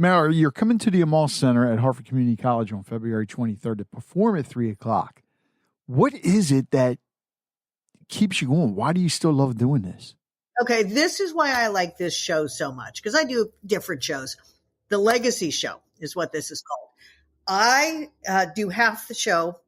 Mallory, you're coming to the Amal Center at Hartford Community College on February 23rd to perform at 3 o'clock. What is it that keeps you going? Why do you still love doing this? Okay, this is why I like this show so much, because I do different shows. The Legacy Show is what this is called. I do half the show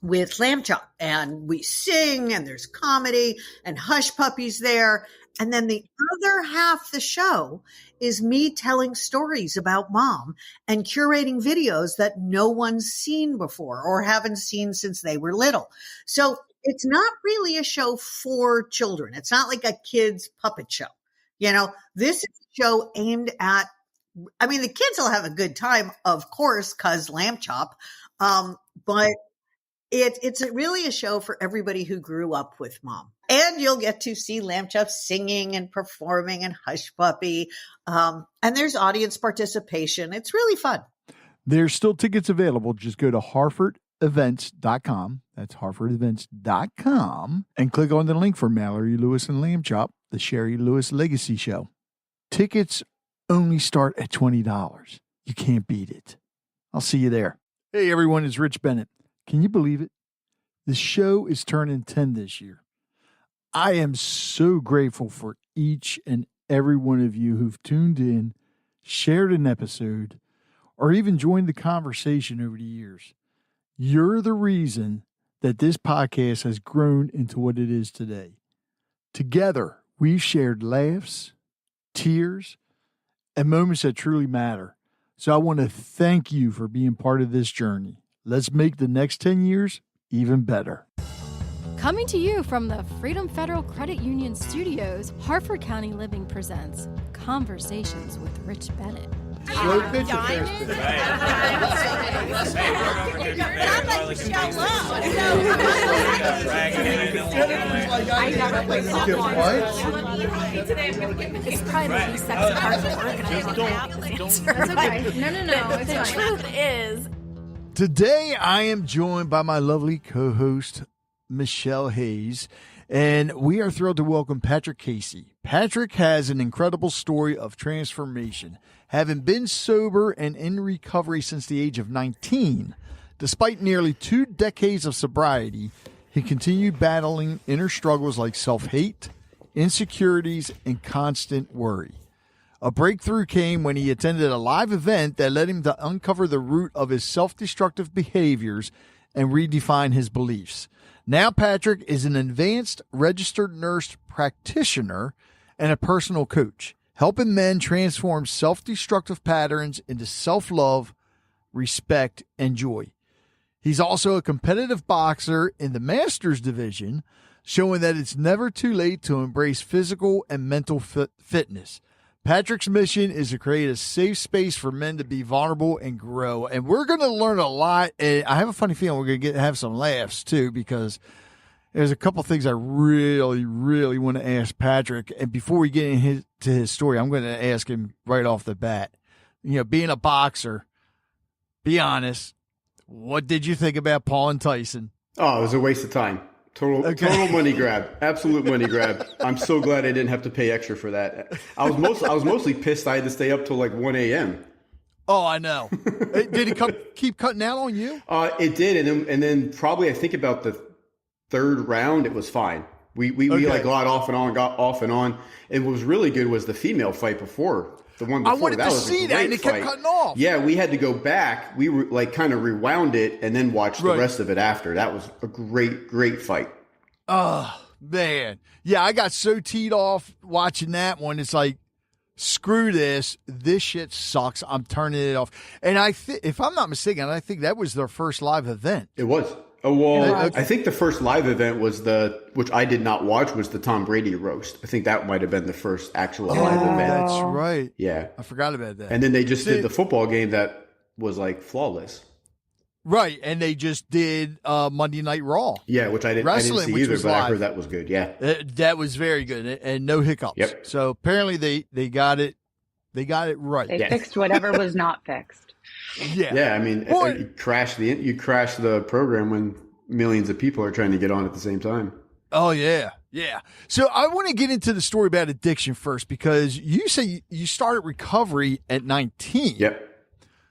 with Lamb Chop, and we sing, and there's comedy, and Hush Puppies there. And then the other half the show is me telling stories about mom and curating videos that no one's seen before or haven't seen since they were little. So it's not really a show for children. It's not like a kid's puppet show. This is a show aimed at, the kids will have a good time, of course, cause Lamb Chop. But it's really a show for everybody who grew up with mom. And you'll get to see Lamb Chop singing and performing and Hush Puppy. And there's audience participation. It's really fun. There's still tickets available. Just go to hartfordevents.com. That's hartfordevents.com. And click on the link for Mallory Lewis and Lamb Chop, the Sherry Lewis Legacy Show. Tickets only start at $20. You can't beat it. I'll see you there. Hey, everyone. It's Rich Bennett. Can you believe it? The show is turning 10 this year. I am so grateful for each and every one of you who've tuned in, shared an episode, or even joined the conversation over the years. You're the reason that this podcast has grown into what it is today. Together, we've shared laughs, tears, and moments that truly matter. So I want to thank you for being part of this journey. Let's make the next 10 years even better. Coming to you from the Freedom Federal Credit Union Studios, Hartford County Living presents Conversations with Rich Bennett. Slow pitch fast It's probably the least sexy part of the organizing. No. The truth is, today I am joined by my lovely co-host, Michelle Hayes, and we are thrilled to welcome Patrick Casey. Patrick has an incredible story of transformation. Having been sober and in recovery since the age of 19, despite nearly 2 decades of sobriety, he continued battling inner struggles like self-hate, insecurities, and constant worry. A breakthrough came when he attended a live event that led him to uncover the root of his self-destructive behaviors and redefine his beliefs. Now Patrick is an advanced registered nurse practitioner and a personal coach, helping men transform self-destructive patterns into self-love, respect, and joy. He's also a competitive boxer in the Masters division, showing that it's never too late to embrace physical and mental fitness. Patrick's mission is to create a safe space for men to be vulnerable and grow. And we're going to learn a lot. And I have a funny feeling we're going to have some laughs too, because there's a couple things I really, really want to ask Patrick. And before we get into his story, I'm going to ask him right off the bat. Being a boxer, be honest, what did you think about Paul and Tyson? Oh, it was a waste of time. Total money grab. Absolute money grab. I'm so glad I didn't have to pay extra for that. I was mostly pissed I had to stay up till like 1 a.m. Oh, I know. Did it keep cutting out on you? It did, and then probably I think about the third round it was fine. We like got off and on. It was really good was the female fight before. The one before. I wanted to see that, and it kept cutting off. Yeah, we had to go back. We were like kind of rewound it and then watch the rest of it after. That was a great fight. Oh, man. Yeah, I got so teed off watching that one. It's like, screw this. This shit sucks. I'm turning it off. And if I'm not mistaken, I think that was their first live event. It was. Oh, well, I think the first live event was which I did not watch, was the Tom Brady roast. I think that might have been the first actual live event. That's right. Yeah. I forgot about that. And then they just did the football game that was like flawless. Right. And they just did Monday Night Raw. Yeah, which I didn't see either, but I heard that was good. Yeah. That was very good and no hiccups. Yep. So apparently they got it. They got it right. They fixed whatever was not fixed. Yeah. Yeah. I mean, you crash the program when millions of people are trying to get on at the same time. Oh yeah. Yeah. So I want to get into the story about addiction first, because you say you started recovery at 19. Yep.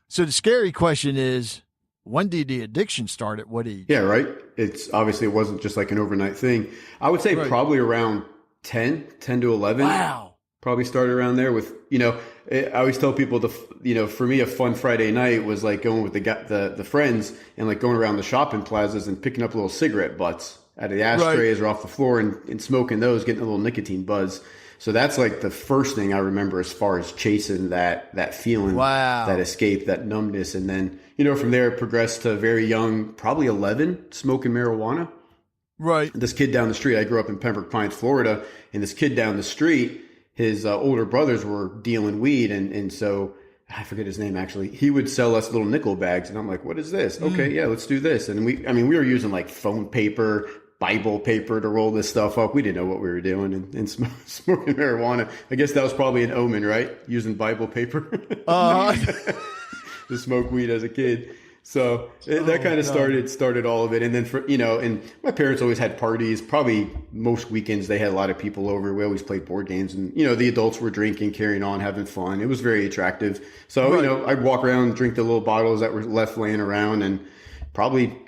So the scary question is, when did the addiction start? At what age? Yeah, right. It's obviously it wasn't just like an overnight thing. I would say probably around 10 to 11. Wow. Probably started around there with, I always tell people for me, a fun Friday night was like going with the friends and like going around the shopping plazas and picking up little cigarette butts out of the ashtrays or off the floor and smoking those, getting a little nicotine buzz. So that's like the first thing I remember as far as chasing that feeling, that escape, that numbness. And then, from there it progressed to very young, probably 11, smoking marijuana. Right. This kid down the street, I grew up in Pembroke Pines, Florida, and this kid down the street, his older brothers were dealing weed. And so I forget his name, actually. He would sell us little nickel bags. And I'm like, what is this? Okay, yeah, let's do this. And we were using like phone paper, Bible paper to roll this stuff up. We didn't know what we were doing and smoking marijuana. I guess that was probably an omen, right? Using Bible paper to smoke weed as a kid. So that kind of started all of it. And then and my parents always had parties. Probably most weekends they had a lot of people over. We always played board games, and the adults were drinking, carrying on, having fun. It was very attractive. So I'd walk around, drink the little bottles that were left laying around, and probably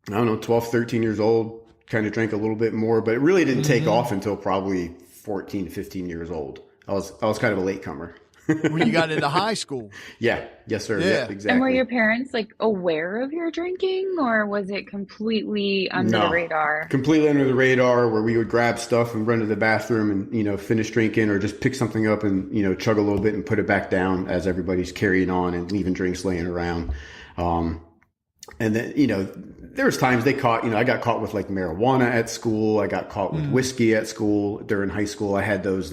12, 13 years old, kind of drank a little bit more, but it really didn't take off until probably 14, 15 years old. I was kind of a latecomer. When you got into high school. Yeah. Yes, sir. Yeah. Yep, exactly. And were your parents like aware of your drinking, or was it completely under the radar? Completely under the radar, where we would grab stuff and run to the bathroom and, finish drinking, or just pick something up and, chug a little bit and put it back down as everybody's carrying on and leaving drinks laying around. And then, there was times I got caught with like marijuana at school. I got caught with whiskey at school during high school. I had those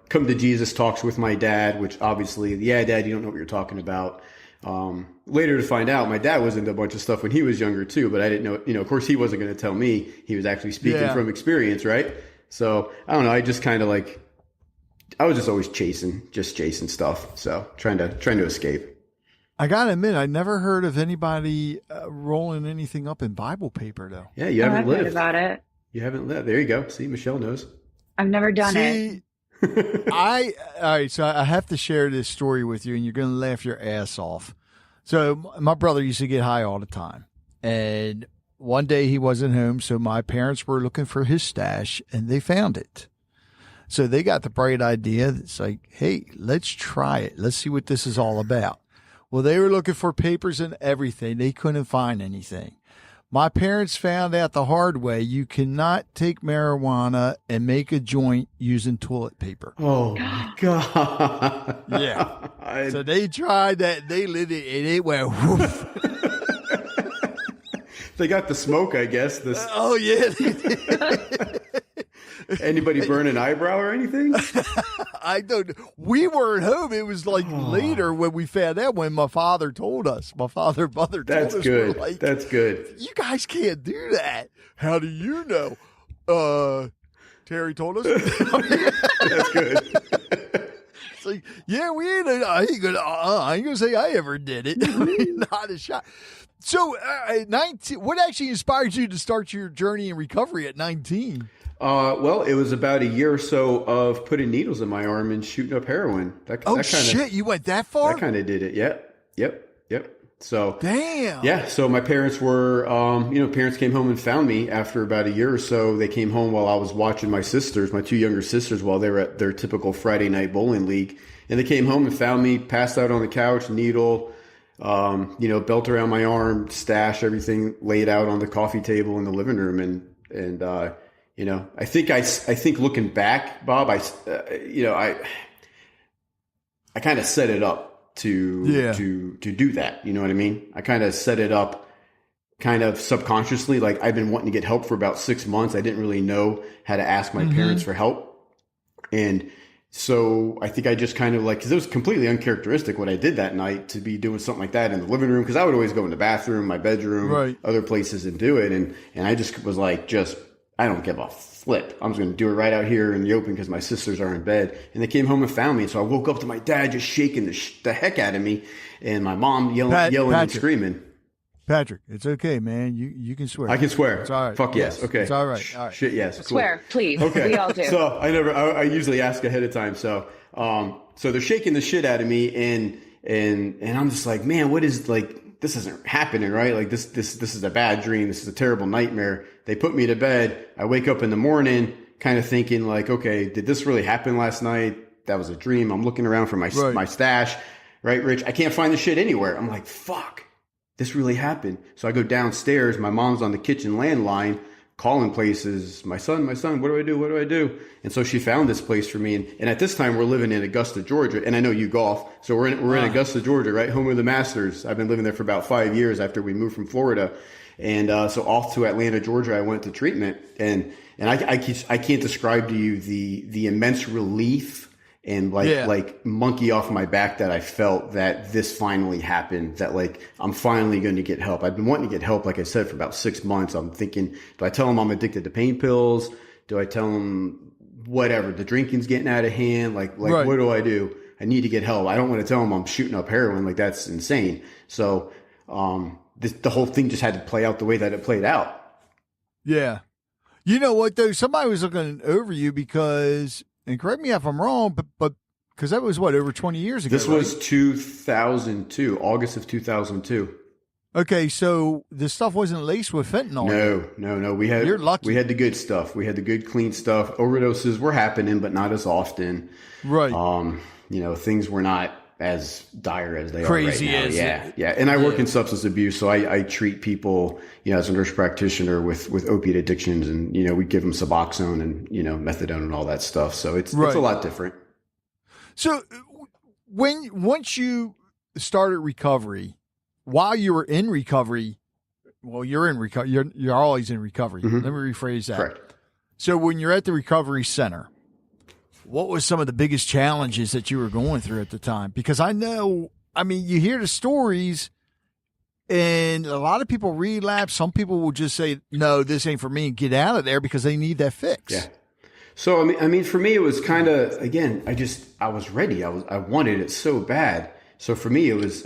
come to Jesus talks with my dad, which obviously, yeah, Dad, you don't know what you're talking about. Later to find out, my dad was into a bunch of stuff when he was younger too, but I didn't know, of course he wasn't going to tell me. He was actually speaking from experience, right? So I don't know. I just kind of I was just always chasing stuff. So trying to escape. I got to admit, I never heard of anybody rolling anything up in Bible paper, though. Yeah, you haven't lived. Heard about it. You haven't lived. There you go. See, Michelle knows. I've never done it. All right, so I have to share this story with you, and you're going to laugh your ass off. So my brother used to get high all the time, and one day he wasn't home, so my parents were looking for his stash, and they found it. So they got the bright idea. It's like, hey, let's try it. Let's see what this is all about. Well, they were looking for papers and everything. They couldn't find anything. My parents found out the hard way you cannot take marijuana and make a joint using toilet paper. Oh, my God. Yeah. So they tried that. They lit it, and it went woof. They got the smoke, I guess. Oh, yeah. Anybody burn an eyebrow or anything? I don't. We weren't home. It was like later when we found out, when my father told us. My father and mother told us. That's good. Like, that's good. You guys can't do that. How do you know? Terry told us. That's good. It's like, yeah, I ain't gonna say I ever did it. Not a shot. So, 19. What actually inspired you to start your journey in recovery at 19? Well, it was about a year or so of putting needles in my arm and shooting up heroin. Shit! You went that far? That kind of did it. Yep. So damn. Yeah. So my parents were, parents came home and found me after about a year or so. They came home while I was watching my two younger sisters, while they were at their typical Friday night bowling league, and they came home and found me passed out on the couch, needle, belt around my arm, stash, everything laid out on the coffee table in the living room, and I think looking back, Bob, I kind of set it up to do that. You know what I mean? I kind of set it up kind of subconsciously. Like, I've been wanting to get help for about 6 months. I didn't really know how to ask my parents for help. And so I think I just kind of because it was completely uncharacteristic what I did that night to be doing something like that in the living room. Cause I would always go in the bathroom, my bedroom, other places and do it. And I just was like, I don't give a flip. I'm just going to do it right out here in the open because my sisters are in bed. And they came home and found me. So I woke up to my dad just shaking the heck out of me, and my mom yelling and screaming. Patrick, it's okay, man. You can swear. I can swear. It's all right. Fuck yes. Okay. It's all right. All right. Shit yes. Cool. Swear, please. Okay. We all do. So I usually ask ahead of time. So so they're shaking the shit out of me, and I'm just like, man, what is, like, this isn't happening, right? Like this is a bad dream. This is a terrible nightmare. They put me to bed. I wake up in the morning kind of thinking like, okay, did this really happen last night? That was a dream. I'm looking around for my stash, right, Rich? I can't find the shit anywhere. I'm like, fuck, this really happened. So I go downstairs. My mom's on the kitchen landline calling places. My son, what do I do? What do I do? And so she found this place for me. And at this time, we're living in Augusta, Georgia. And I know you golf. So we're in Augusta, Georgia, right? Home of the Masters. I've been living there for about 5 years after we moved from Florida. And so off to Atlanta, Georgia, I went to treatment. And I can't describe to you the immense relief and like monkey off my back that I felt that this finally happened, that like I'm finally going to get help. I've been wanting to get help, like I said, for about 6 months. I'm thinking, do I tell them I'm addicted to pain pills? Do I tell them whatever, the drinking's getting out of hand? Like right. What do I do? I need to get help. I don't want to tell them I'm shooting up heroin. Like that's insane. So the whole thing just had to play out the way that it played out. Yeah. You know what, though? Somebody was looking over you because, and correct me if I'm wrong, but because that was, over 20 years ago? This was 2002, August of 2002. Okay, so the stuff wasn't laced with fentanyl. No. You're lucky. We had the good stuff. We had the good, clean stuff. Overdoses were happening, but not as often. Right. Things were not as dire as they Crazy are right now. Yeah. And I work in substance abuse, so I treat people, as a nurse practitioner with opiate addictions, and we give them Suboxone and methadone and all that stuff. So it's a lot different. So once you started recovery, while you were in recovery, you're in recovery. You're always in recovery. Mm-hmm. Let me rephrase that. Correct. So when you're at the recovery center, what was some of the biggest challenges that you were going through at the time? Because you hear the stories and a lot of people relapse. Some people will just say, no, this ain't for me, and get out of there because they need that fix. Yeah. So, for me, it was kind of, again, I was ready. I wanted it so bad. So for me, it was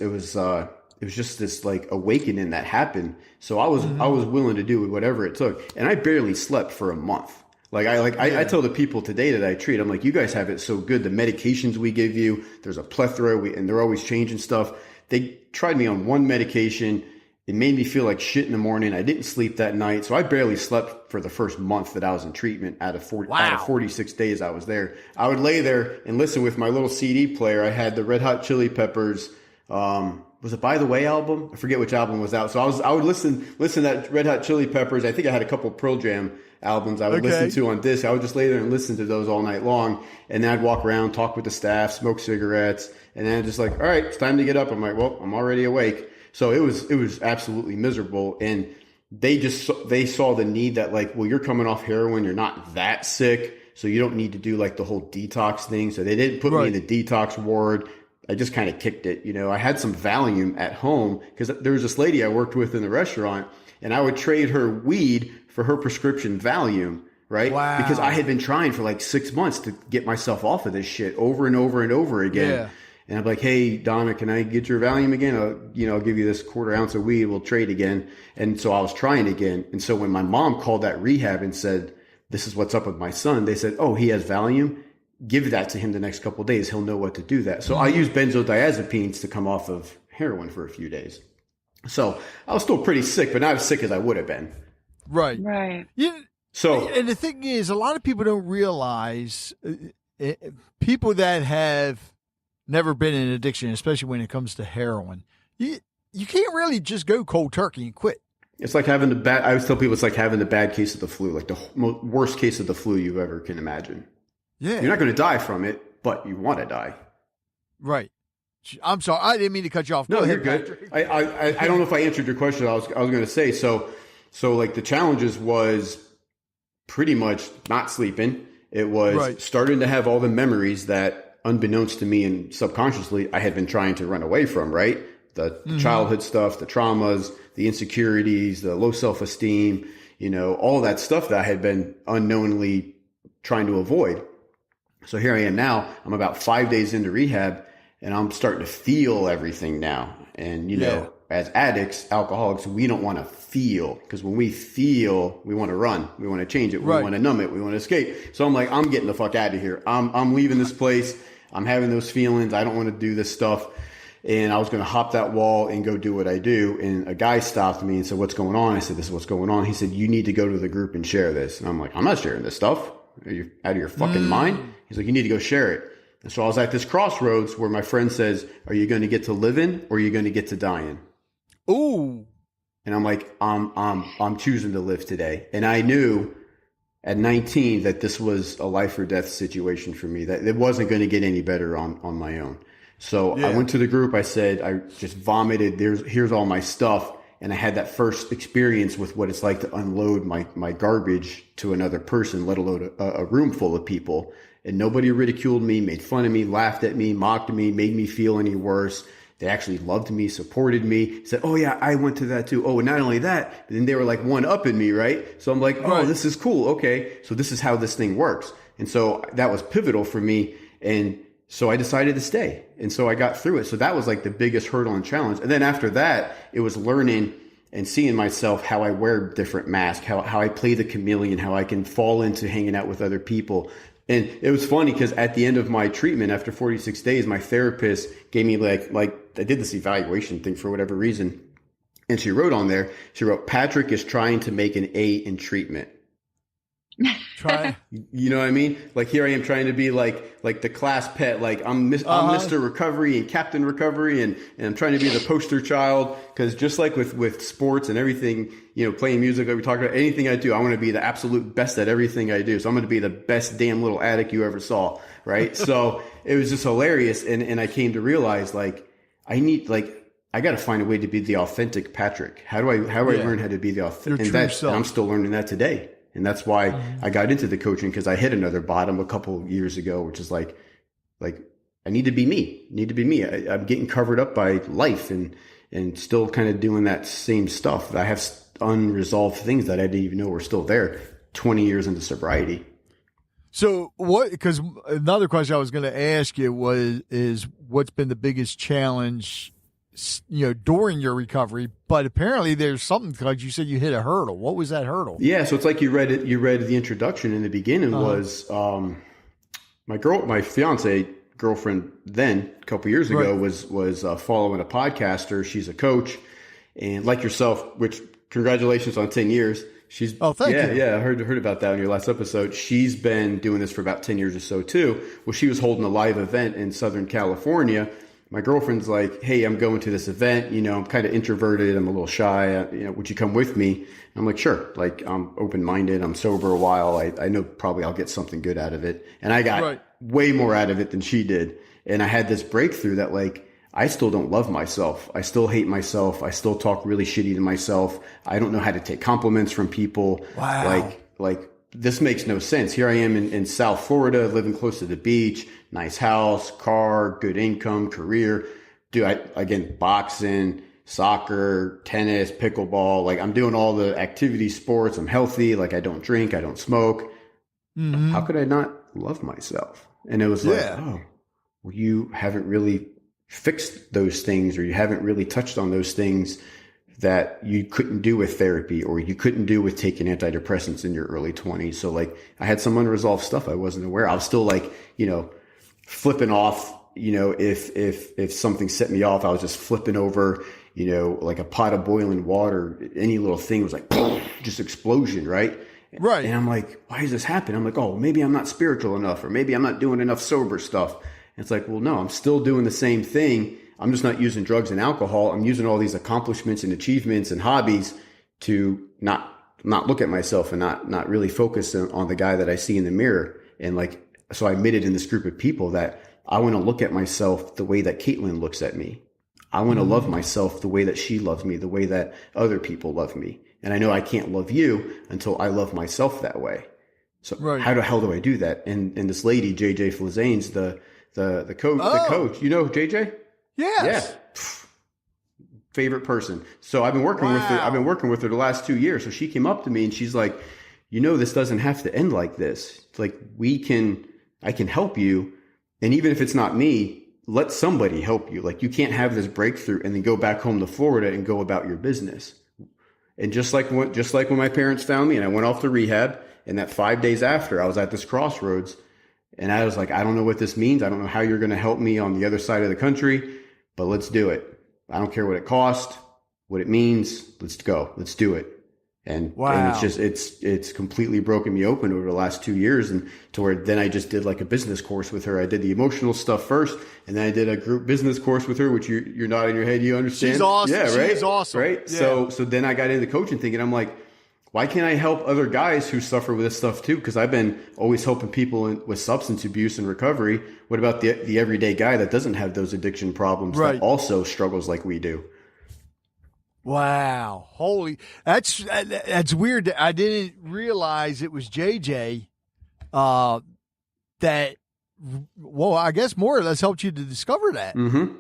just this like awakening that happened. So I was willing to do whatever it took. And I barely slept for a month. I tell the people today that I treat, I'm like, you guys have it so good. The medications we give you, there's a plethora, and they're always changing stuff. They tried me on one medication. It made me feel like shit in the morning. I didn't sleep that night. So I barely slept for the first month that I was in treatment out of 46 days I was there. I would lay there and listen with my little CD player. I had the Red Hot Chili Peppers, was it By the Way album? I forget which album was out. So I would listen to that Red Hot Chili Peppers. I think I had a couple Pearl Jam albums I would listen to on disc. I would just lay there and listen to those all night long. And then I'd walk around, talk with the staff, smoke cigarettes. And then just like, all right, it's time to get up. I'm like, well, I'm already awake. So it was absolutely miserable. And they saw the need that like, well, you're coming off heroin. You're not that sick. So you don't need to do like the whole detox thing. So they didn't put me in the detox ward. I just kind of kicked it. I had some Valium at home because there was this lady I worked with in the restaurant, and I would trade her weed for her prescription Valium, right? Wow. Because I had been trying for like 6 months to get myself off of this shit over and over and over again. Yeah. And I'm like, hey, Donna, can I get your Valium again? I'll give you this 1/4 ounce of weed. We'll trade again. And so I was trying again. And so when my mom called that rehab and said, this is what's up with my son, they said, oh, he has Valium. Give that to him the next couple of days. He'll know what to do that. So I used benzodiazepines to come off of heroin for a few days. So I was still pretty sick, but not as sick as I would have been. Right. Yeah. So, and the thing is, a lot of people don't realize people that have never been in addiction, especially when it comes to heroin, you can't really just go cold turkey and quit. It's like having I always tell people it's like having the bad case of the flu, like the worst case of the flu you ever can imagine. Yeah. You're not going to die from it, but you want to die. Right. I'm sorry. I didn't mean to cut you off. No, you're good. I don't know if I answered your question. I was going to say, so like the challenges was pretty much not sleeping. It was starting to have all the memories that unbeknownst to me and subconsciously I had been trying to run away from, right? The childhood stuff, the traumas, the insecurities, the low self-esteem, all that stuff that I had been unknowingly trying to avoid. So here I am now. I'm about 5 days into rehab, and I'm starting to feel everything now. And, as addicts, alcoholics, we don't want to feel, because when we feel, we want to run, we want to change it, we want to numb it, we want to escape. So I'm like, I'm getting the fuck out of here. I'm leaving this place. I'm having those feelings. I don't want to do this stuff. And I was going to hop that wall and go do what I do. And a guy stopped me and said, what's going on? I said, this is what's going on. He said, you need to go to the group and share this. And I'm like, I'm not sharing this stuff. Are you out of your fucking mind? He's like, you need to go share it. And so I was at this crossroads where my friend says, are you going to get to living or are you going to get to dying? Ooh. And I'm like, I'm choosing to live today. And I knew at 19 that this was a life or death situation for me, that it wasn't going to get any better on my own. So I went to the group. I said, I just vomited. Here's all my stuff. And I had that first experience with what it's like to unload my garbage to another person, let alone a room full of people. And nobody ridiculed me, made fun of me, laughed at me, mocked me, made me feel any worse. They actually loved me, supported me, said, oh yeah, I went to that too. Oh, and not only that, but then they were like one up in me, right? So I'm like, oh, this is cool. Okay. So this is how this thing works. And so that was pivotal for me. And so I decided to stay. And so I got through it. So that was like the biggest hurdle and challenge. And then after that, it was learning and seeing myself, how I wear different masks, how I play the chameleon, how I can fall into hanging out with other people. And it was funny because at the end of my treatment, after 46 days, my therapist gave me like I did this evaluation thing for whatever reason. And she wrote on there, Patrick is trying to make an A in treatment. You know what I mean? Like here I am trying to be like the class pet, like I'm Mr. Recovery and Captain Recovery, and I'm trying to be the poster child, because just like with sports and everything, you know, playing music, like we talked about, anything I do, I want to be the absolute best at everything I do. So I'm going to be the best damn little addict you ever saw, right? So it was just hilarious, and I came to realize like I got to find a way to be the authentic Patrick. How do I learn how to be the authentic? And I'm still learning that today. And that's why I got into the coaching, because I hit another bottom a couple years ago, which is like I need to be me. I'm getting covered up by life and still kind of doing that same stuff. I have unresolved things that I didn't even know were still there 20 years into sobriety. So because another question I was going to ask you is what's been the biggest challenge, you know, during your recovery? But apparently there's something, because you said you hit a hurdle. What was that hurdle? Yeah. So it's like you read the introduction in the beginning was, my fiance girlfriend then a couple years ago was following a podcaster. She's a coach, and like yourself, which congratulations on 10 years. Thank you. Yeah. I heard about that in your last episode. She's been doing this for about 10 years or so too. Well, she was holding a live event in Southern California. My girlfriend's like, hey, I'm going to this event. You know, I'm kind of introverted. I'm a little shy. You know, would you come with me? I'm like, sure. Like, I'm open-minded. I'm sober a while. I know probably I'll get something good out of it. And I got way more out of it than she did. And I had this breakthrough that like, I still don't love myself. I still hate myself. I still talk really shitty to myself. I don't know how to take compliments from people. Wow. Like this makes no sense. Here I am in South Florida, living close to the beach, nice house, car, good income, career. Again, boxing, soccer, tennis, pickleball. Like I'm doing all the activity sports. I'm healthy. Like I don't drink. I don't smoke. Mm-hmm. How could I not love myself? And it was like, oh, well, you haven't really fixed those things, or you haven't really touched on those things that you couldn't do with therapy, or you couldn't do with taking antidepressants in your early 20s. So like I had some unresolved stuff I wasn't aware. I was still like, you know, flipping off, you know, if something set me off, I was just flipping over, you know, like a pot of boiling water. Any little thing was like, just explosion. Right. Right. And I'm like, why does this happen? I'm like, oh, maybe I'm not spiritual enough, or maybe I'm not doing enough sober stuff. And it's like, well, no, I'm still doing the same thing. I'm just not using drugs and alcohol. I'm using all these accomplishments and achievements and hobbies to not look at myself and not really focus on the guy that I see in the mirror. And like, so I admitted in this group of people that I want to look at myself the way that Caitlin looks at me. I want to love myself the way that she loves me, the way that other people love me. And I know I can't love you until I love myself that way. So how the hell do I do that? And this lady, JJ Flazanes, the coach, you know JJ? Yes. Yeah. Favorite person. So I've been working with her. I've been working with her the last 2 years. So she came up to me and she's like, you know, this doesn't have to end like this. It's like I can help you. And even if it's not me, let somebody help you. Like, you can't have this breakthrough and then go back home to Florida and go about your business. And just like when my parents found me and I went off to rehab, and that 5 days after, I was at this crossroads and I was like, I don't know what this means. I don't know how you're going to help me on the other side of the country, but let's do it. I don't care what it costs, what it means. Let's go. Let's do it. And, wow. And it's completely broken me open over the last 2 years, and to where then I just did like a business course with her. I did the emotional stuff first, and then I did a group business course with her, which you're nodding your head. You understand? She's awesome. Yeah, right. She's awesome. Right. Yeah. So then I got into coaching thinking, I'm like, why can't I help other guys who suffer with this stuff too? Because I've been always helping people with substance abuse and recovery. What about the everyday guy that doesn't have those addiction problems, right, that also struggles like we do? Wow. That's weird. I didn't realize it was JJ that, well, I guess more or less helped you to discover that. Mm-hmm.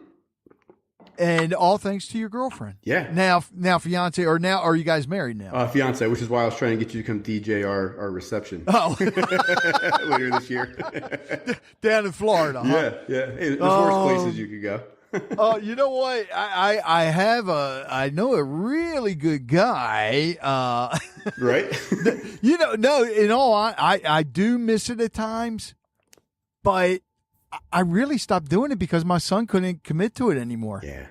And all thanks to your girlfriend. Yeah. Now fiance, or now, are you guys married now? Fiance, which is why I was trying to get you to come DJ our reception. Oh. Later this year. Down in Florida, huh? Yeah. Hey, there's worse places you could go. You know what? I know a really good guy. Right? No, in all, I do miss it at times, but I really stopped doing it because my son couldn't commit to it anymore. Yeah.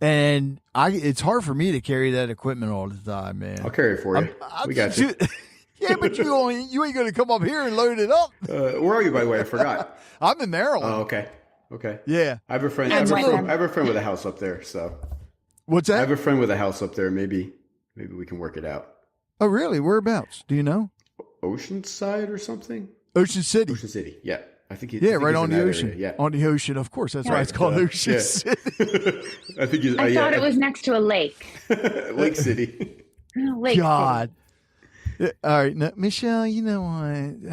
And it's hard for me to carry that equipment all the time, man. I'll carry it for you. We got you. Yeah, but you ain't going to come up here and load it up. Where are you, by the way? I forgot. I'm in Maryland. Oh, okay. Yeah. I have a friend. I have a friend with a house up there. So. What's that? I have a friend with a house up there. Maybe we can work it out. Oh, really? Whereabouts? Do you know? Oceanside or something? Ocean City. Ocean City. Yeah. I think right on the ocean. Area. Yeah. On the ocean, of course. That's why it's called Ocean City. I think I thought it was next to a lake. Lake City. Lake God. City. All right. Now, Michelle, you know what?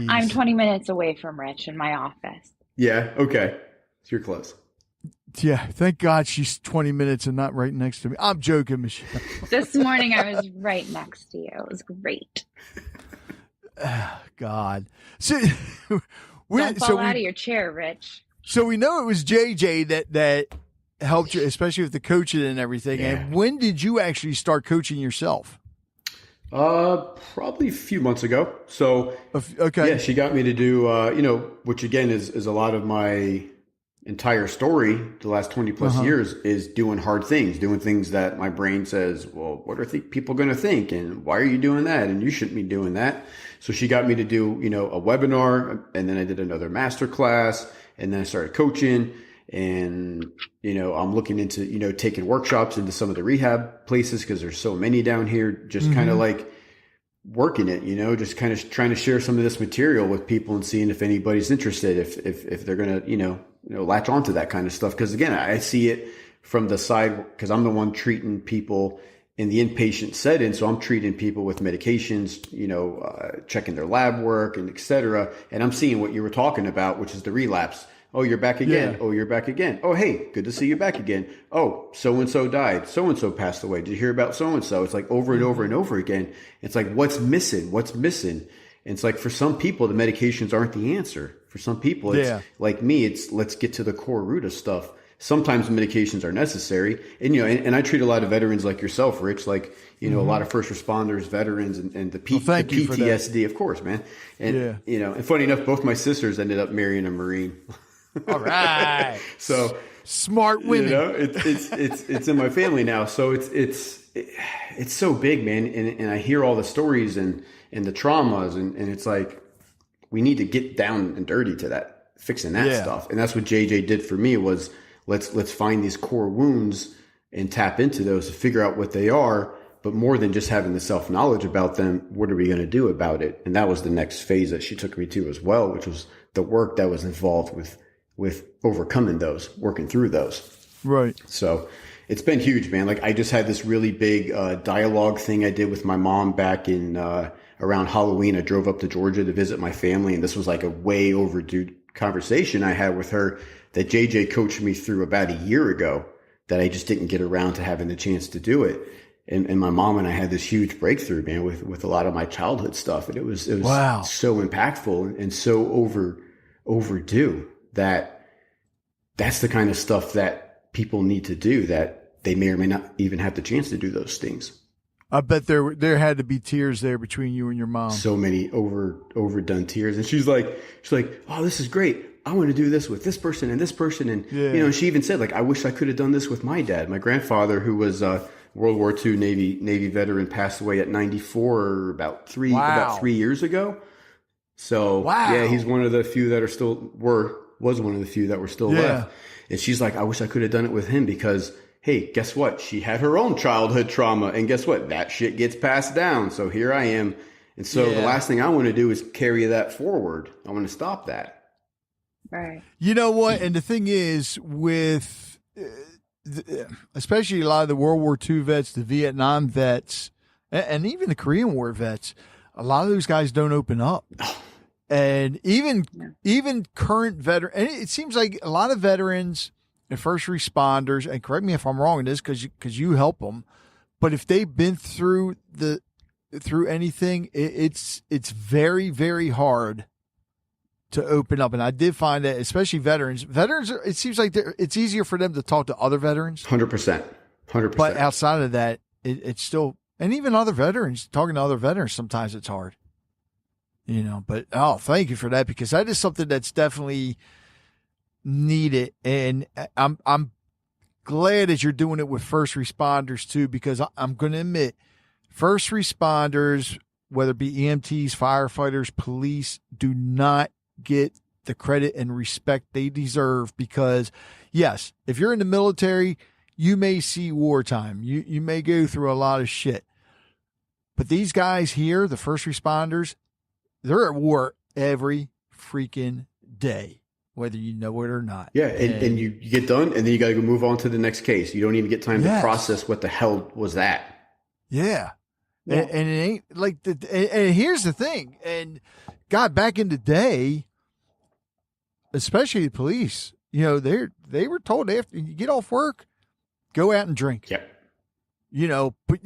I'm 20 minutes away from Rich in my office. Yeah. Okay. So you're close. Yeah. Thank God she's 20 minutes and not right next to me. I'm joking, Michelle. This morning I was right next to you. It was great. God. So, Don't fall out of your chair, Rich. So we know it was JJ that helped you, especially with the coaching and everything. Yeah. And when did you actually start coaching yourself? Probably a few months ago. So, okay. Yeah, she got me to do, which again is a lot of my entire story the last 20 plus years, is doing hard things, doing things that my brain says, well, what are people going to think? And why are you doing that? And you shouldn't be doing that. So she got me to do, a webinar, and then I did another master class, and then I started coaching. And, I'm looking into, taking workshops into some of the rehab places because there's so many down here, just kind of like working it, just kind of trying to share some of this material with people and seeing if anybody's interested, if they're going to, latch onto that kind of stuff. Because again, I see it from the side because I'm the one treating people in the inpatient setting. So I'm treating people with medications, checking their lab work and et cetera. And I'm seeing what you were talking about, which is the relapse. Oh, you're back again. Yeah. Oh, you're back again. Oh, hey, good to see you back again. Oh, so-and-so died. So-and-so passed away. Did you hear about so-and-so? It's like over and over and over again. It's like, what's missing? What's missing? And it's like, for some people, the medications aren't the answer. For some people, it's like me, it's let's get to the core root of stuff. Sometimes medications are necessary. And, and I treat a lot of veterans like yourself, Rich, like, a lot of first responders, veterans, and the PTSD, of course, man. And, and funny enough, both my sisters ended up marrying a Marine. All right. So smart women. It's in my family now. So it's so big, man. And I hear all the stories and the traumas, and it's like, we need to get down and dirty to that, fixing that stuff. And that's what JJ did for me, was let's find these core wounds and tap into those to figure out what they are. But more than just having the self-knowledge about them, what are we going to do about it? And that was the next phase that she took me to as well, which was the work that was involved with overcoming those, working through those. Right. So it's been huge, man. Like, I just had this really big dialogue thing I did with my mom back in around Halloween. I drove up to Georgia to visit my family, and this was like a way overdue conversation I had with her that JJ coached me through about a year ago, that I just didn't get around to having the chance to do it. And my mom and I had this huge breakthrough, man, with a lot of my childhood stuff. And it was so impactful and so overdue that that's the kind of stuff that people need to do, that they may or may not even have the chance to do those things. I bet there had to be tears there between you and your mom. So many overdone tears. And she's like, oh, this is great. I want to do this with this person and this person. And, she even said, like, I wish I could have done this with my dad. My grandfather, who was World War II Navy veteran, passed away at 94 about 3 years ago. So yeah, he's one of the few that was one of the few that were still left. And she's like, I wish I could have done it with him, because hey, guess what? She had her own childhood trauma, and guess what? That shit gets passed down. So here I am. And so the last thing I want to do is carry that forward. I want to stop that. Right. You know what? And the thing is, with especially a lot of the World War II vets, the Vietnam vets, and even the Korean War vets, a lot of those guys don't open up. And even current veterans, and it seems like a lot of veterans and first responders, and correct me if I'm wrong in this, because you help them, but if they've been through anything, it's very, very hard to open up. And I did find that, especially veterans, it seems like it's easier for them to talk to other veterans. 100%. But outside of that, it's still, and even other veterans, talking to other veterans, sometimes it's hard. But thank you for that, because that is something that's definitely needed. And I'm glad that you're doing it with first responders too, because I'm going to admit, first responders, whether it be EMTs, firefighters, police, do not get the credit and respect they deserve, because yes, if you're in the military, you may see wartime. You may go through a lot of shit. But these guys here, the first responders, they're at war every freaking day, whether you know it or not. Yeah, and you get done, and then you got to go move on to the next case. You don't even get time to process what the hell was that. Yeah. And it ain't like and here's the thing. And God, back in the day, especially the police, they were told after you get off work, go out and drink. Yep. But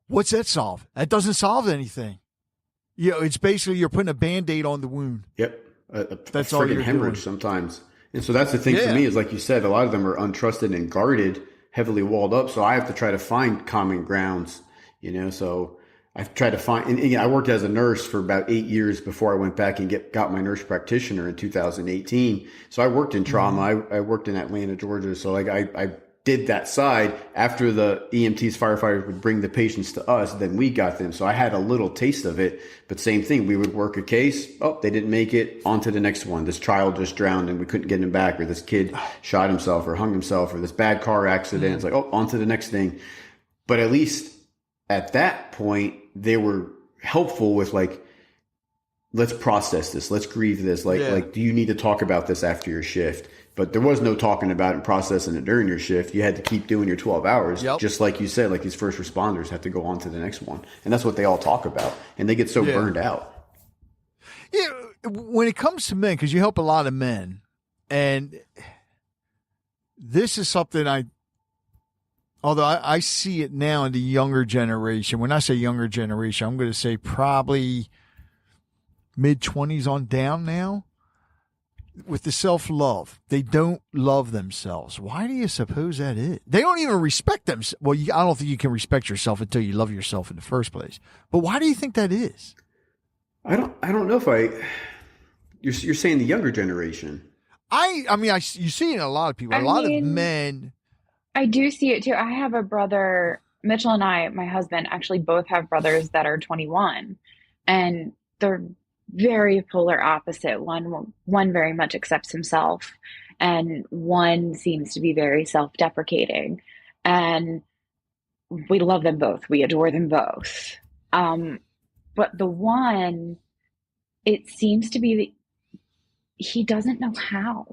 what's that solve? That doesn't solve anything. It's basically you're putting a Band-Aid on the wound. Yep. That's all you're hemorrhage doing sometimes. And so that's the thing for me, is like you said, a lot of them are untrusted and guarded, heavily walled up. So I have to try to find common grounds, so I've tried to find, and I worked as a nurse for about 8 years before I went back and got my nurse practitioner in 2018. So I worked in trauma. I worked in Atlanta, Georgia. So like I did that side. After the EMTs, firefighters would bring the patients to us, then we got them. So I had a little taste of it, but same thing. We would work a case. Oh, they didn't make it, on to the next one. This child just drowned and we couldn't get him back, or this kid shot himself or hung himself, or this bad car accident. It's like, oh, on to the next thing. But at least at that point, they were helpful with like, let's process this. Let's grieve this. Like, do you need to talk about this after your shift? But there was no talking about it and processing it during your shift. You had to keep doing your 12 hours. Yep. Just like you said, like these first responders have to go on to the next one. And that's what they all talk about. And they get so burned out. Yeah. When it comes to men, because you help a lot of men, and this is something although I see it now in the younger generation. When I say younger generation, I'm going to say probably mid-20s on down now. With the self-love, they don't love themselves. Why do you suppose that is? They don't even respect themselves. Well, I don't think you can respect yourself until you love yourself in the first place. But why do you think that is? I don't know if you're saying the younger generation. I mean, you see it in a lot of people. A lot of men. I do see it too. I have a brother, Mitchell, and I, my husband, actually both have brothers that are 21, and they're very polar opposite. One very much accepts himself, and one seems to be very self-deprecating. And we love them both. We adore them both. But the one, it seems to be that he doesn't know how.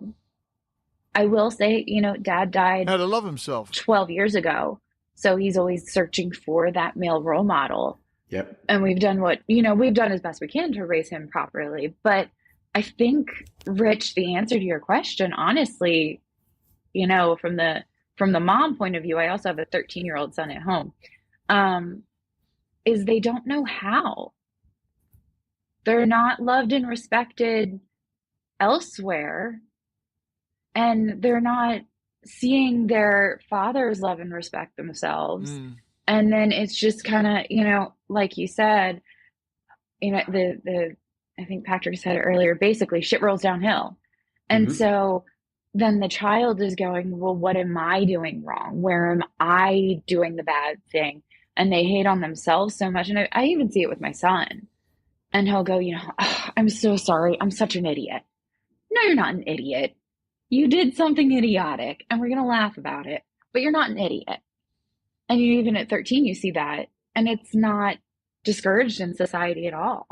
I will say, Dad died How to love himself 12 years ago. So he's always searching for that male role model. Yep. And we've done we've done as best we can to raise him properly. But I think, Rich, the answer to your question, honestly, from the mom point of view, I also have a 13-year-old son at home, is they don't know how. They're not loved and respected elsewhere. and they're not seeing their fathers love and respect themselves. And then it's just kind of, you know, like you said, you know, I think Patrick said it earlier, basically shit rolls downhill. And so then the child is going, well, what am I doing wrong? Where am I doing the bad thing? And they hate on themselves so much. And I even see it with my son. And he'll go, you know, oh, I'm so sorry. I'm such an idiot. No, you're not an idiot. You did something idiotic and we're going to laugh about it, but you're not an idiot. And even at 13, you see that. And it's not discouraged in society at all.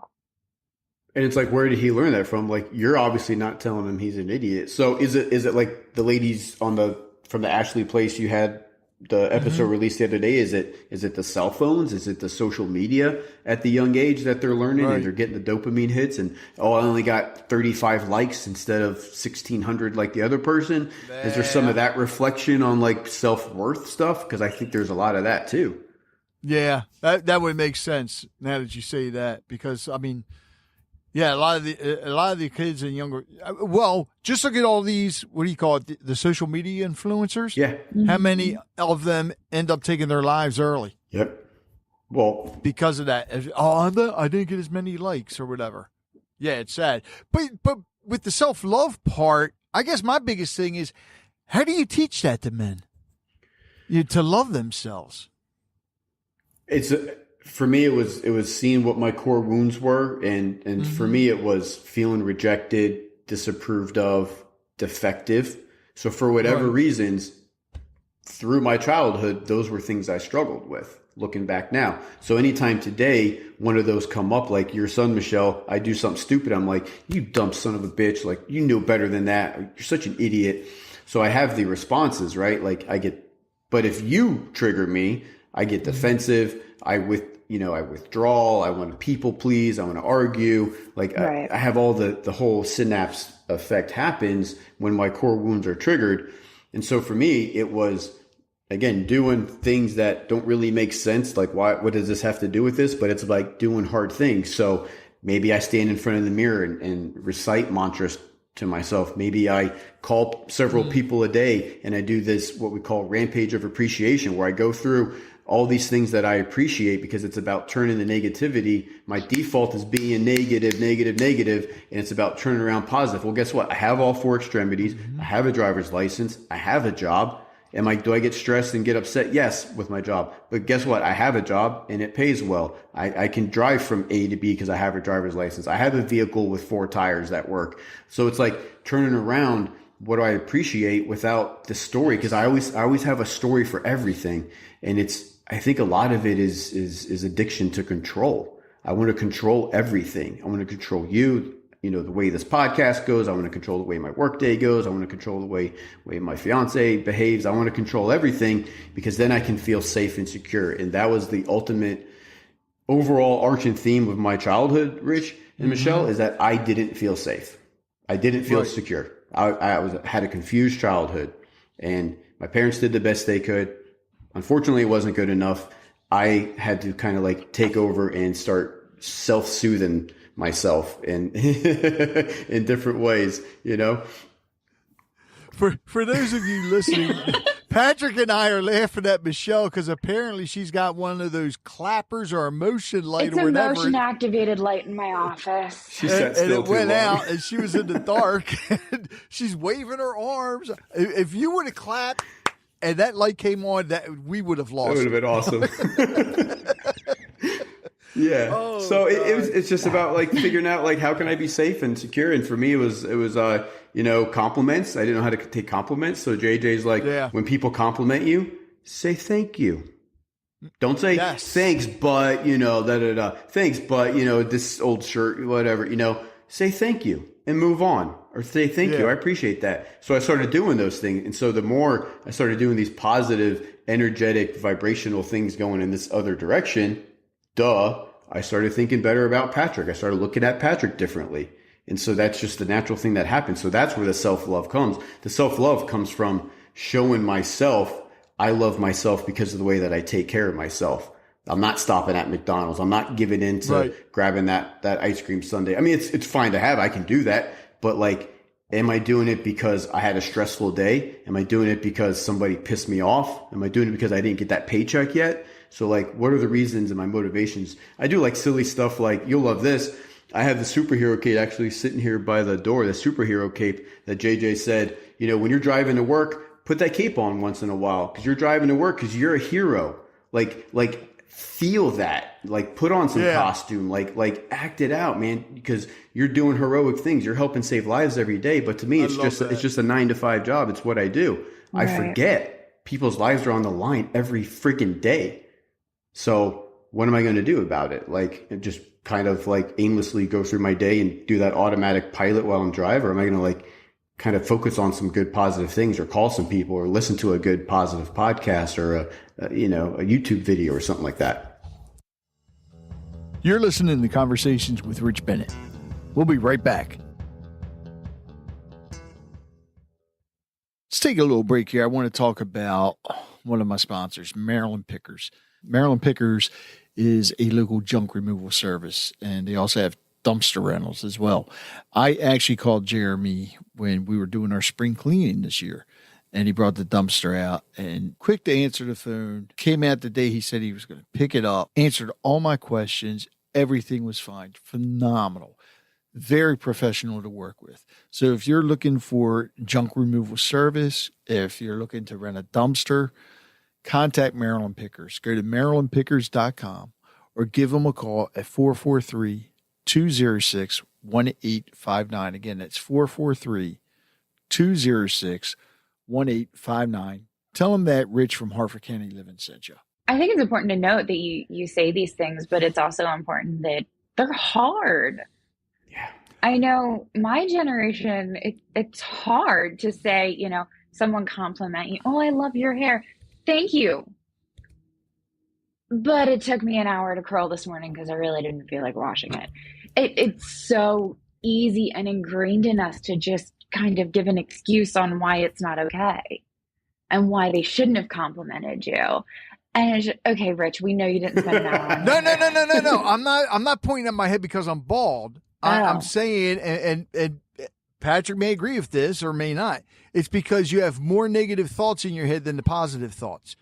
And it's like, where did he learn that from? Like, you're obviously not telling him he's an idiot. So is it like the ladies from the Ashley place you had the episode released the other day? Is it the cell phones? Is it the social media at the young age that they're learning and they're getting the dopamine hits and, oh, I only got 35 likes instead of 1,600 like the other person? Is there some of that reflection on like self-worth stuff? Because I think there's a lot of that too. Yeah, that would make sense now that you say that, because I mean, yeah, a lot of the kids and younger. Well, just look at all these. What do you call it? The social media influencers. Yeah. How many of them end up taking their lives early? Yep. Well, because of that. Oh, I didn't get as many likes or whatever. Yeah, it's sad. But with the self-love part, I guess my biggest thing is, how do you teach that to men? To love themselves. For me, it was seeing what my core wounds were, and for me, it was feeling rejected, disapproved of, defective. So for whatever reasons, through my childhood, those were things I struggled with. Looking back now, so anytime today one of those come up, like your son Michelle, I do something stupid, I'm like, you dumb son of a bitch, like you knew better than that. You're such an idiot. So I have the responses, right? Like but if you trigger me, I get defensive. I withdraw. I want to people please. I want to argue. Like I have all the whole synapse effect happens when my core wounds are triggered. And so for me, it was, again, doing things that don't really make sense. Like, what does this have to do with this? But it's like doing hard things. So maybe I stand in front of the mirror and recite mantras to myself. Maybe I call several people a day and I do this, what we call rampage of appreciation, where I go through all these things that I appreciate, because it's about turning the negativity. My default is being negative, and it's about turning around positive. Well, guess what? I have all four extremities. I have a driver's license. I have a job. Do I get stressed and get upset? Yes, with my job. But guess what? I have a job and it pays well. I can drive from A to B because I have a driver's license. I have a vehicle with 4 tires that work. So it's like turning around what do I appreciate without the story, because I always have a story for everything. And I think a lot of it is addiction to control. I want to control everything. I want to control you, the way this podcast goes. I want to control the way my workday goes. I want to control the way my fiance behaves. I want to control everything, because then I can feel safe and secure. And that was the ultimate overall arching theme of my childhood, Rich and Michelle, is that I didn't feel safe. I didn't feel secure. I had a confused childhood, and my parents did the best they could. Unfortunately, it wasn't good enough. I had to kind of like take over and start self-soothing myself in different ways, For those of you listening, Patrick and I are laughing at Michelle because apparently she's got one of those clappers or a motion light or whatever. It's a motion-activated light in my office. She sat still and it too went long. out, and she was in the dark. And she's waving her arms. If you would have clapped and that light came on, we would have lost. That would have been awesome. Yeah. Oh, so it's just about like figuring out like how can I be safe and secure. And for me, it was compliments. I didn't know how to take compliments. So JJ's like, when people compliment you, say thank you. Don't say thanks, but thanks, but this old shirt, whatever. Say thank you and move on, or say thank you. I appreciate that. So I started doing those things, and so the more I started doing these positive, energetic, vibrational things going in this other direction, I started thinking better about Patrick. I started looking at Patrick differently. And so that's just the natural thing that happens. So that's where the self-love comes. The self-love comes from showing myself I love myself because of the way that I take care of myself. I'm not stopping at McDonald's. I'm not giving in to grabbing that ice cream sundae. I mean, it's fine to have. I can do that. But like, am I doing it because I had a stressful day? Am I doing it because somebody pissed me off? Am I doing it because I didn't get that paycheck yet? So like, what are the reasons and my motivations? I do like silly stuff like, you'll love this. I have the superhero cape actually sitting here by the door, the superhero cape that JJ said, you know, when you're driving to work, put that cape on once in a while because you're driving to work because you're a hero. Like feel that, like put on some costume, like act it out, man, because you're doing heroic things. You're helping save lives every day. But to me, it's just a 9-to-5 job. It's what I do. Right. I forget people's lives are on the line every freaking day. So what am I going to do about it? Like just kind of like aimlessly go through my day and do that automatic pilot while I'm driving? Or am I going to like kind of focus on some good positive things or call some people or listen to a good positive podcast or a YouTube video or something like that? You're listening to Conversations with Rich Bennett. We'll be right back. Let's take a little break here. I want to talk about one of my sponsors, Maryland Pickers. Maryland Pickers is a local junk removal service, and they also have dumpster rentals as well. I actually called Jeremy when we were doing our spring cleaning this year, and he brought the dumpster out and quick to answer the phone. Came out the day he said he was going to pick it up, answered all my questions. Everything was fine. Phenomenal. Very professional to work with. So if you're looking for junk removal service, if you're looking to rent a dumpster, contact Maryland Pickers. Go to marylandpickers.com or give them a call at 443-206-1859. Again, that's 443-206-1859. Tell them that Rich from Harford County Living sent you. I think it's important to note that you say these things, but it's also important that they're hard. Yeah. I know my generation, it's hard to say, you know, someone compliment you. Oh, I love your hair. Thank you. But it took me an hour to curl this morning because I really didn't feel like washing it. It's so easy and ingrained in us to just kind of give an excuse on why it's not okay and why they shouldn't have complimented you. And it's just, okay, Rich, we know you didn't spend an hour on No. I'm not pointing at my head because I'm bald. I'm saying, and Patrick may agree with this or may not. It's because you have more negative thoughts in your head than the positive thoughts.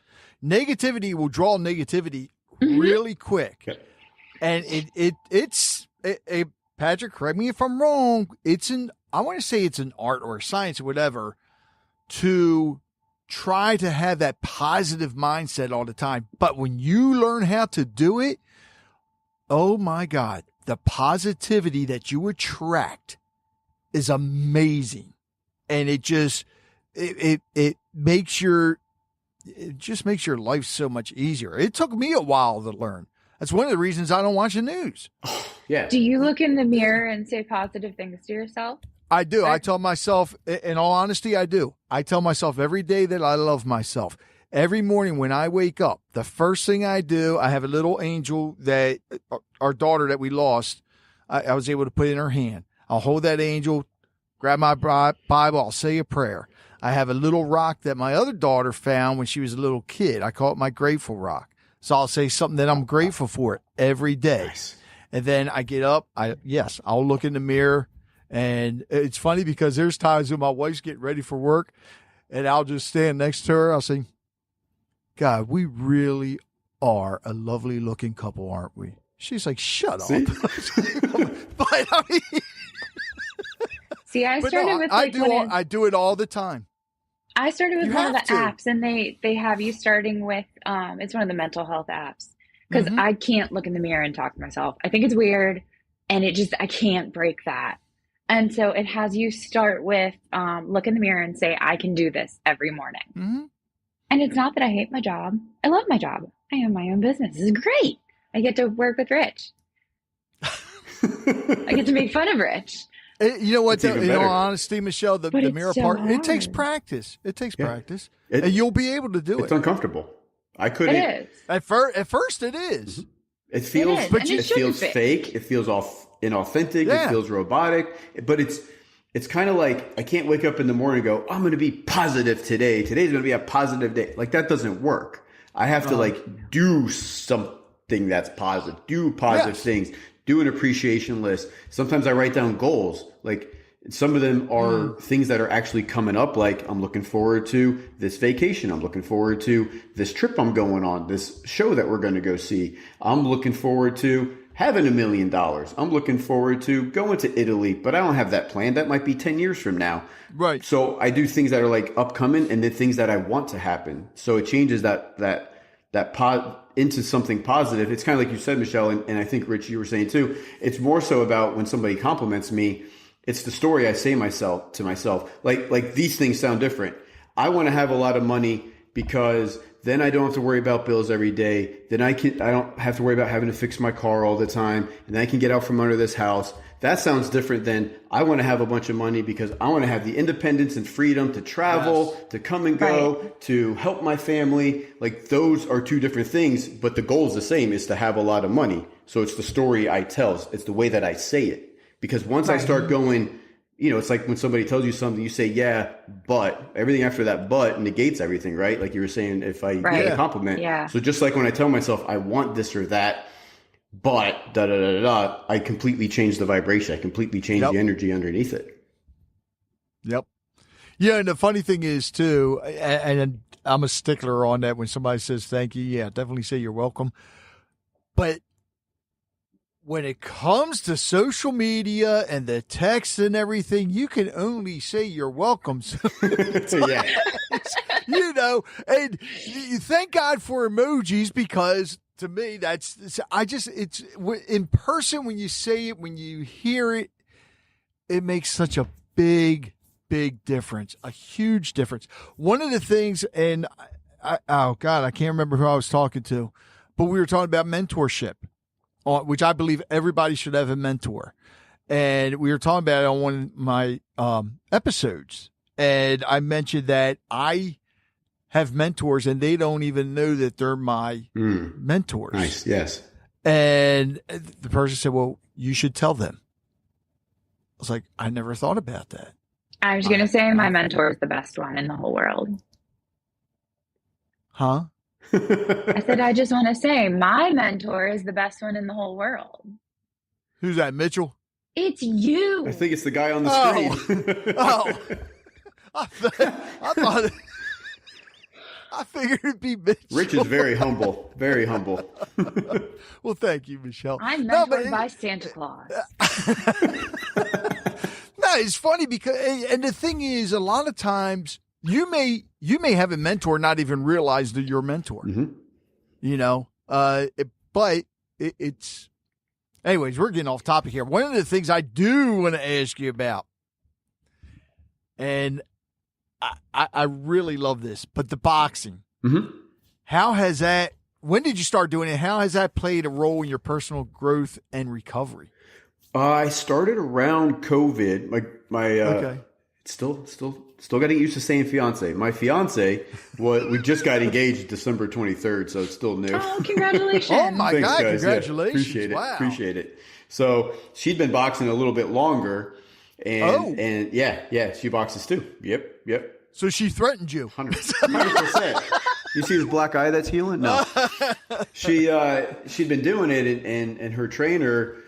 Negativity will draw negativity really quick. Okay. And it's Patrick, correct me if I'm wrong. I want to say it's an art or a science or whatever to try to have that positive mindset all the time. But when you learn how to do it, oh my God, the positivity that you attract is amazing. And it just makes your life so much easier. It took me a while to learn. That's one of the reasons I don't watch the news. Yeah. Do you look in the mirror and say positive things to yourself? I do. I tell myself, in all honesty, I do. I tell myself every day that I love myself. Every morning when I wake up, the first thing I do, I have a little angel that our daughter that we lost, I was able to put in her hand. I'll hold that angel, grab my Bible, I'll say a prayer. I have a little rock that my other daughter found when she was a little kid. I call it my grateful rock. So I'll say something that I'm grateful for every day. Nice. And then I get up. I'll look in the mirror. And it's funny because there's times when my wife's getting ready for work and I'll just stand next to her. I'll say, God, we really are a lovely looking couple, aren't we? She's like, shut up. But I mean, see, I started with like I do it all the time. I started with You one of the have to. apps, and they have you starting with it's one of the mental health apps because I can't look in the mirror and talk to myself. I think it's weird, and I can't break that. And so it has you start with look in the mirror and say, I can do this every morning. Mm-hmm. And it's not that I hate my job. I love my job. I have my own business. This is great. I get to work with Rich. I get to make fun of Rich. You know what? It's even In all better. honesty, Michelle, the mirror so part, hard. it takes practice. It takes practice. It- and you'll be able to do It's it. uncomfortable. I couldn't. It is. At first, it is. It feels, It is, and it feels fake. It feels inauthentic. Yeah. It feels robotic. But it's kind of like I can't wake up in the morning and go, I'm going to be positive today. Today's going to be a positive day. Like that doesn't work. I have to like do something that's positive. Do positive things. Do an appreciation list. Sometimes I write down goals. Like Some of them are things that are actually coming up. Like, I'm looking forward to this vacation. I'm looking forward to this trip I'm going on, this show that we're going to go see. I'm looking forward to having $1 million. I'm looking forward to going to Italy, but I don't have that planned. That might be 10 years from now. Right. So I do things that are like upcoming, and then things that I want to happen. So it changes that into something positive. It's kind of like you said, Michelle, and I think Rich, you were saying too. It's more so about when somebody compliments me. It's the story I say to myself. Like these things sound different. I want to have a lot of money because then I don't have to worry about bills every day. Then I don't have to worry about having to fix my car all the time. And then I can get out from under this house. That sounds different than I want to have a bunch of money because I want to have the independence and freedom to travel, to come and go, to help my family. Like, those are two different things, but the goal is the same, is to have a lot of money. So it's the story I tell. It's the way that I say it. Because once I start going, it's like when somebody tells you something, you say, yeah, but everything after that but negates everything, right? Like you were saying, if I get a compliment. Yeah. So just like when I tell myself I want this or that, but I completely change the vibration. I completely change the energy underneath it. Yep. Yeah. And the funny thing is too, and I'm a stickler on that. When somebody says thank you, yeah, definitely say you're welcome. But when it comes to social media and the text and everything, you can only say you're welcome. So yeah. And you thank God for emojis, because to me, it's in person, when you say it, when you hear it, it makes such a big difference, a huge difference. One of the things, and I can't remember who I was talking to, but we were talking about mentorship, which I believe everybody should have a mentor. And we were talking about it on one of my episodes. And I mentioned that I have mentors and they don't even know that they're my mentors. Nice. Yes. And the person said, well, you should tell them. I was like, I never thought about that. I was going to say my mentor is the best one in the whole world. Huh? I said, I just want to say my mentor is the best one in the whole world. Who's that, Mitchell? It's you. I think it's the guy on the screen. I thought I figured it'd be Mitchell. Rich is very humble. Very humble. Well, thank you, Michelle. I'm mentored by Santa Claus. No, it's funny because, and the thing is, a lot of times you may have a mentor, not even realize that you're a mentor. Mm-hmm. But it's. Anyways, we're getting off topic here. One of the things I do want to ask you about, and I really love this, but the boxing. Mm-hmm. How has that? When did you start doing it? How has that played a role in your personal growth and recovery? I started around COVID. My still getting used to saying fiance. My fiance, we just got engaged December 23rd, so it's still new. Oh, congratulations! Oh my Thanks, God, guys. congratulations! Yeah, Wow. appreciate it. So she'd been boxing a little bit longer, and she boxes too. Yep. So she threatened you. 100%. You see this black eye that's healing? No. She'd been doing it, and her trainer,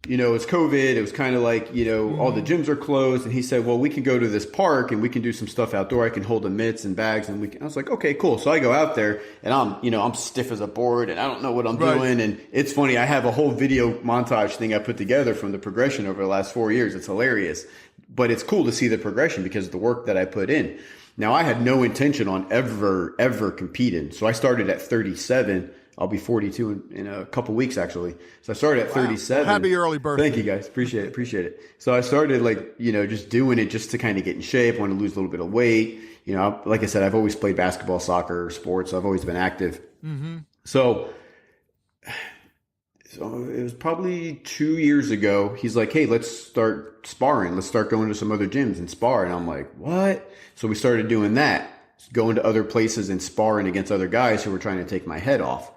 it's COVID. It was kind of like, all the gyms are closed. And he said, well, we can go to this park and we can do some stuff outdoor. I can hold the mitts and bags. And I was like, okay, cool. So I go out there and I'm stiff as a board and I don't know what I'm doing. And it's funny. I have a whole video montage thing I put together from the progression over the last 4 years. It's hilarious, but it's cool to see the progression because of the work that I put in. Now, I had no intention on ever competing. So I started at 37. I'll be 42 in a couple weeks, actually. So I started at 37. Happy early birthday. Thank you, guys. Appreciate it. So I started just doing it just to kind of get in shape. I want to lose a little bit of weight. Like I said, I've always played basketball, soccer, sports. So I've always been active. Mm-hmm. So it was probably 2 years ago. He's like, hey, let's start sparring. Let's start going to some other gyms and spar. And I'm like, what? So we started doing that, going to other places and sparring against other guys who were trying to take my head off.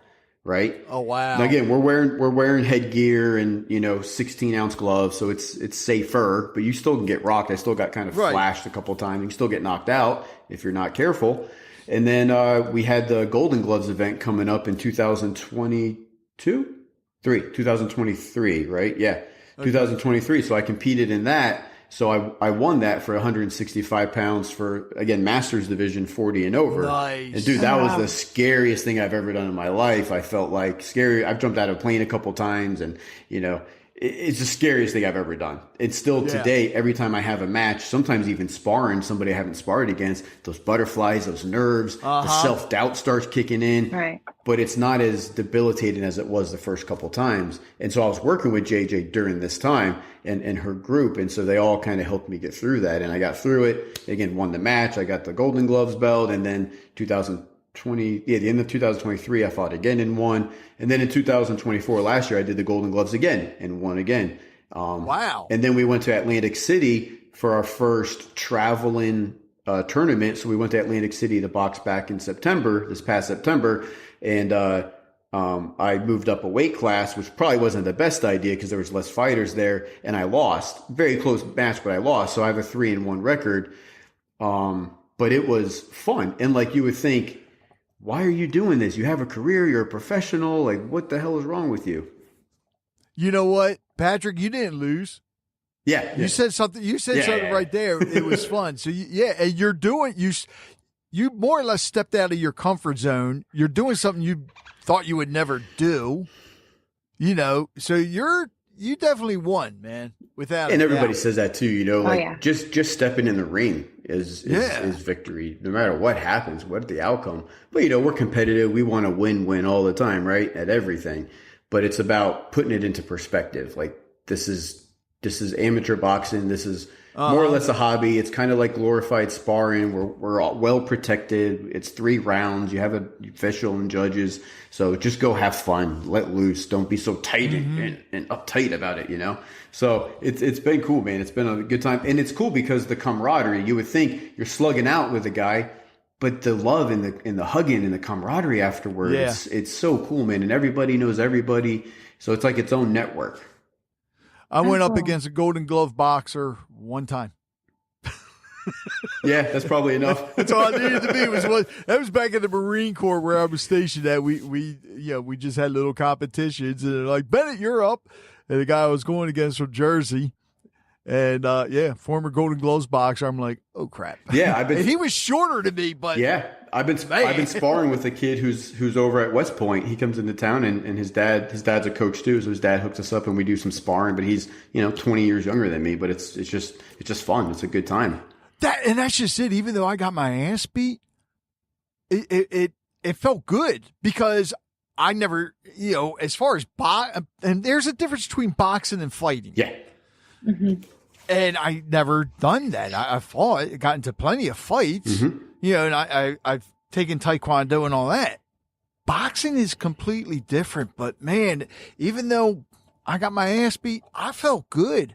Right. Oh, wow. Now, again, we're wearing headgear and 16-ounce gloves, so it's safer, but you still can get rocked. I still got kind of flashed a couple of times. You can still get knocked out if you're not careful. And then we had the Golden Gloves event coming up in 2023, right? Yeah, okay. 2023. So I competed in that, So I won that for 165 pounds for, again, Masters Division 40 and over. Nice. And dude, that was the scariest thing I've ever done in my life. I felt like scary. I've jumped out of a plane a couple times, and, you know, it's the scariest thing I've ever done. It's still today, every time I have a match, sometimes even sparring somebody I haven't sparred against, those butterflies, those nerves, the self-doubt starts kicking in. Right. But it's not as debilitating as it was the first couple times. And so I was working with JJ during this time and her group. And so they all kind of helped me get through that. And I got through it. Again, won the match. I got the Golden Gloves belt. And then the end of 2023, I fought again and won. And then in 2024, last year, I did the Golden Gloves again and won again. Wow. And then we went to Atlantic City for our first traveling tournament. So we went to Atlantic City to box back in this past September. And I moved up a weight class, which probably wasn't the best idea because there was less fighters there. And I lost. Very close match, but I lost. So I have a 3-1 record. But it was fun. And like you would think, why are you doing this? You have a career. You're a professional. Like, what the hell is wrong with you? You know what, Patrick? You didn't lose. Yeah. You said something. You said something right there. It was fun. So and you're doing you more or less stepped out of your comfort zone. You're doing something you thought you would never do. You know, so you definitely won, man. Without and everybody doubt. says that too. You know, like just stepping in the ring is victory, no matter what happens, what the outcome. But you know, we're competitive. We want to win all the time, right? At everything. But it's about putting it into perspective. Like this is amateur boxing. This is more or less a hobby. It's kind of like glorified sparring. We're all well protected. It's 3 rounds. You have an official and judges. So just go have fun, let loose. Don't be so tight and uptight about it, you know? So it's been cool, man. It's been a good time. And it's cool because the camaraderie, you would think you're slugging out with a guy, but the love and the hugging and the camaraderie afterwards, it's so cool, man. And everybody knows everybody. So it's like its own network. I went up against a Golden Glove boxer one time. Yeah, that's probably enough. That's all I needed to be. That was back in the Marine Corps where I was stationed at. We just had little competitions, and they're like, Bennett, you're up. And the guy I was going against from Jersey, and former Golden Gloves boxer. I'm like, oh crap. Yeah, and he was shorter than me, but I've been sparring with a kid who's over at West Point. He comes into town, and his dad's a coach too. So his dad hooks us up, and we do some sparring. But he's 20 years younger than me. But it's just fun. It's a good time. That's just it. Even though I got my ass beat, it felt good because I never, as far as and there's a difference between boxing and fighting. Yeah. Mm-hmm. And I never done that. I fought, got into plenty of fights, and I've taken Taekwondo and all that. Boxing is completely different, but man, even though I got my ass beat, I felt good.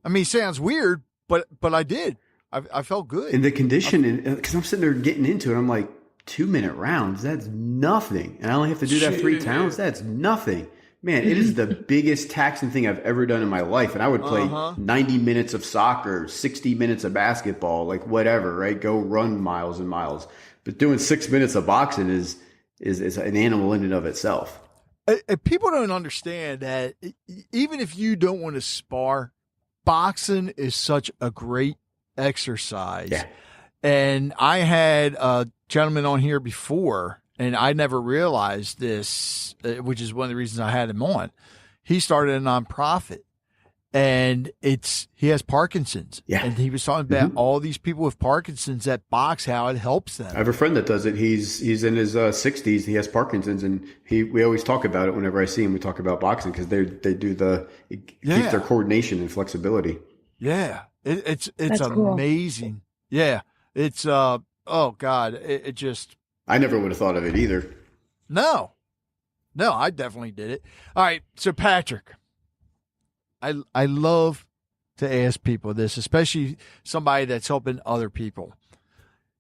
I mean, it sounds weird, but I did. I felt good. And the condition, because I'm sitting there getting into it, I'm like, 2-minute rounds, that's nothing. And I only have to do that 3 times. That's nothing. Man, it is the biggest taxing thing I've ever done in my life. And I would play 90 minutes of soccer, 60 minutes of basketball, like whatever, right? Go run miles and miles. But doing 6 minutes of boxing is an animal in and of itself. People don't understand that even if you don't want to spar, boxing is such a great exercise. Yeah. And I had a gentleman on here before, and I never realized this, which is one of the reasons I had him on. He started a nonprofit, and he has Parkinson's. Yeah. And he was talking about all these people with Parkinson's that box, how it helps them. I have a friend that does it. He's in his 60s. He has Parkinson's, and we always talk about it whenever I see him. We talk about boxing because they do it keeps their coordination and flexibility. Yeah. It's That's amazing. Cool. Yeah. It's oh God, it just. I never would have thought of it either. No, I definitely did it. All right, so Patrick, I love to ask people this, especially somebody that's helping other people.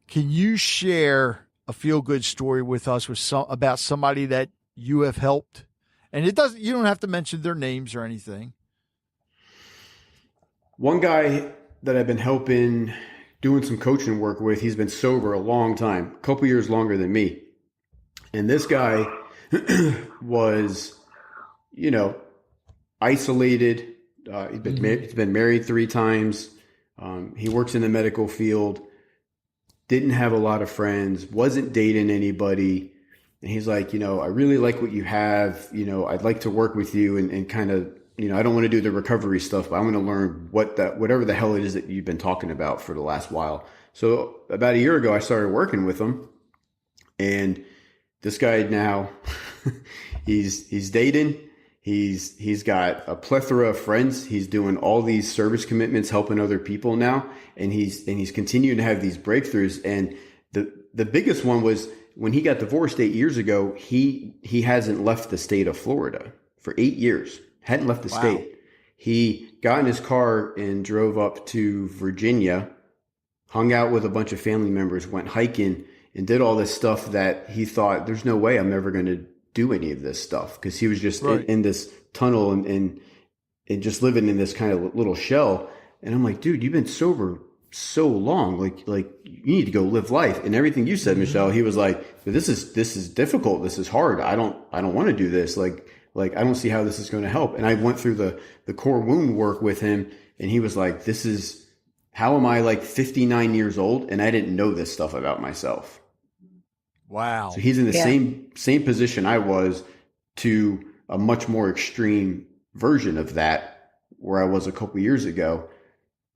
Can you share a feel-good story with us about somebody that you have helped? And you don't have to mention their names or anything. One guy that I've been helping, doing some coaching work with, he's been sober a long time, a couple years longer than me. And this guy was, isolated. He's been married 3 times. He works in the medical field, didn't have a lot of friends, wasn't dating anybody. And he's like, I really like what you have. I'd like to work with you and kind of, I don't want to do the recovery stuff, but I want to learn whatever the hell it is that you've been talking about for the last while. So about a year ago, I started working with him, and this guy now, he's dating. He's got a plethora of friends. He's doing all these service commitments, helping other people now, and he's continuing to have these breakthroughs. And the biggest one was when he got divorced 8 years ago. He hasn't left the state of Florida for 8 years. Hadn't left the state. He got in his car and drove up to Virginia, hung out with a bunch of family members, went hiking, and did all this stuff that he thought, there's no way I'm ever going to do any of this stuff, because he was just in this tunnel and just living in this kind of little shell. And I'm like, dude, you've been sober so long, like you need to go live life. And everything you said, Michelle, he was like, this is difficult. This is hard. I don't want to do this. Like I don't see how this is going to help. And I went through the core wound work with him, and he was like, how am I like 59 years old and I didn't know this stuff about myself? Wow. So he's in the same position I was, to a much more extreme version of that where I was a couple years ago.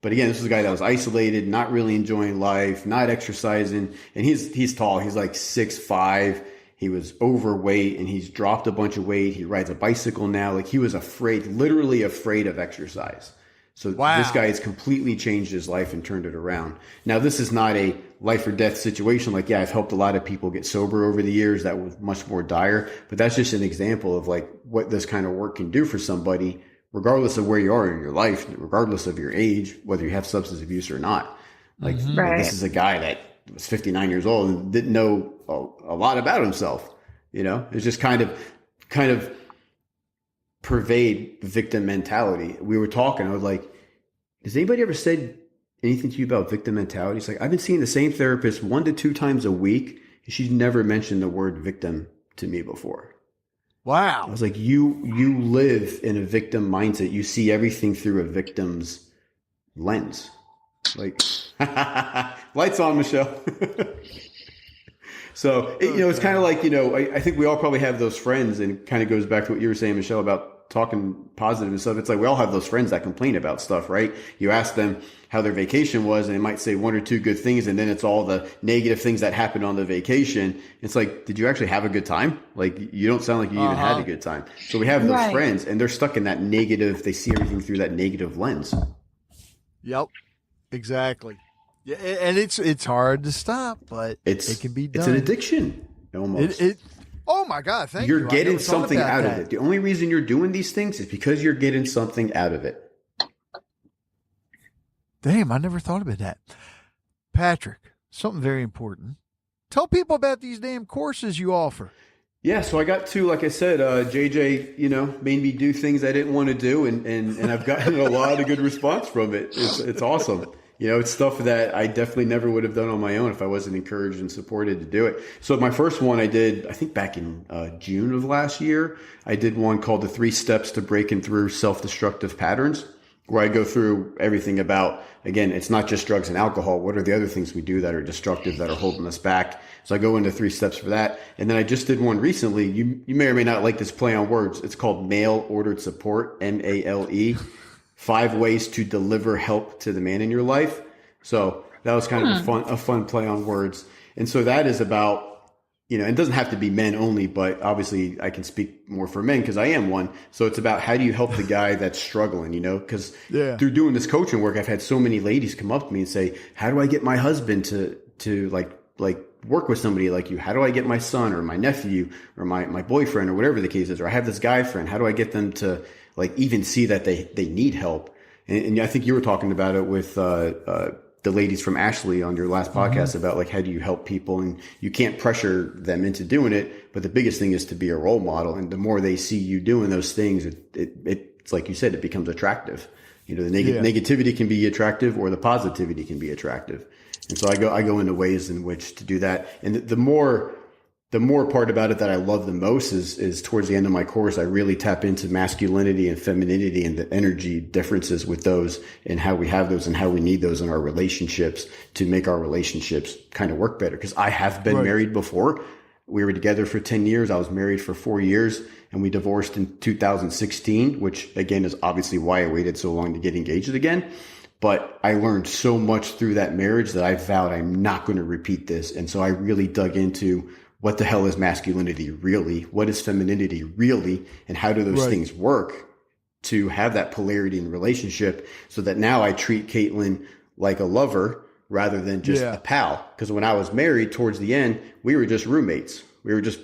But again, this is a guy that was isolated, not really enjoying life, not exercising. And he's tall. He's like 6'5". He was overweight, and he's dropped a bunch of weight. He rides a bicycle now. Like, he was literally afraid of exercise. So This guy has completely changed his life and turned it around. Now, this is not a life or death situation. Like, I've helped a lot of people get sober over the years. That was much more dire, but that's just an example of like what this kind of work can do for somebody, regardless of where you are in your life, regardless of your age, whether you have substance abuse or not. Like, this is a guy that was 59 years old and didn't know a lot about himself. It's just kind of pervade victim mentality. We were talking, I was like, has anybody ever said anything to you about victim mentality? It's like, I've been seeing the same therapist 1 to 2 times a week, and she's never mentioned the word victim to me before. Wow. I was like, you live in a victim mindset. You see everything through a victim's lens. Like, lights on, Michelle. So, it's kind of like, I think we all probably have those friends, and it kind of goes back to what you were saying, Michelle, about talking positive and stuff. It's like we all have those friends that complain about stuff, right? You ask them how their vacation was, and they might say 1 or 2 good things, and then it's all the negative things that happened on the vacation. It's like, did you actually have a good time? Like, you don't sound like you even had a good time. So we have those friends, and they're stuck in that negative. They see everything through that negative lens. Yep, exactly. Yeah, and it's hard to stop, but it can be done. It's an addiction, almost. Oh my God! Thank you. You're getting something out of it. The only reason you're doing these things is because you're getting something out of it. Damn, I never thought about that. Patrick, something very important. Tell people about these damn courses you offer. Yeah, so I got to, like I said, JJ, made me do things I didn't want to do, and I've gotten a lot of good response from it. It's awesome. It's stuff that I definitely never would have done on my own if I wasn't encouraged and supported to do it. So my first one I did, I think back in June of last year, I did one called the 3 Steps to Breaking Through Self-Destructive Patterns, where I go through everything about, again, it's not just drugs and alcohol. What are the other things we do that are destructive, that are holding us back? So I go into 3 steps for that. And then I just did one recently. You may or may not like this play on words. It's called Mail Ordered Support, MALE. 5 ways to deliver help to the man in your life. So that was kind of a fun play on words. And so that is about, it doesn't have to be men only, but obviously I can speak more for men because I am one. So it's about how do you help the guy that's struggling, because through doing this coaching work, I've had so many ladies come up to me and say, how do I get my husband to like work with somebody like you? How do I get my son or my nephew or my boyfriend or whatever the case is? Or I have this guy friend. How do I get them to like even see that they need help? And I think you were talking about it with the ladies from Ashley on your last podcast about like, how do you help people? And you can't pressure them into doing it. But the biggest thing is to be a role model. And the more they see you doing those things, it's like you said, it becomes attractive. The negativity can be attractive, or the positivity can be attractive. And so I go into ways in which to do that. And the more the more part about it that I love the most is towards the end of my course, I really tap into masculinity and femininity and the energy differences with those and how we have those and how we need those in our relationships to make our relationships kind of work better. Because I have been married before. We were together for 10 years. I was married for 4 years and we divorced in 2016, which again is obviously why I waited so long to get engaged again. But I learned so much through that marriage that I vowed I'm not going to repeat this. And so I really dug into what the hell is masculinity really? What is femininity really? And how do those things work to have that polarity in the relationship so that now I treat Caitlin like a lover rather than just a pal? Because when I was married towards the end, we were just roommates. We were just,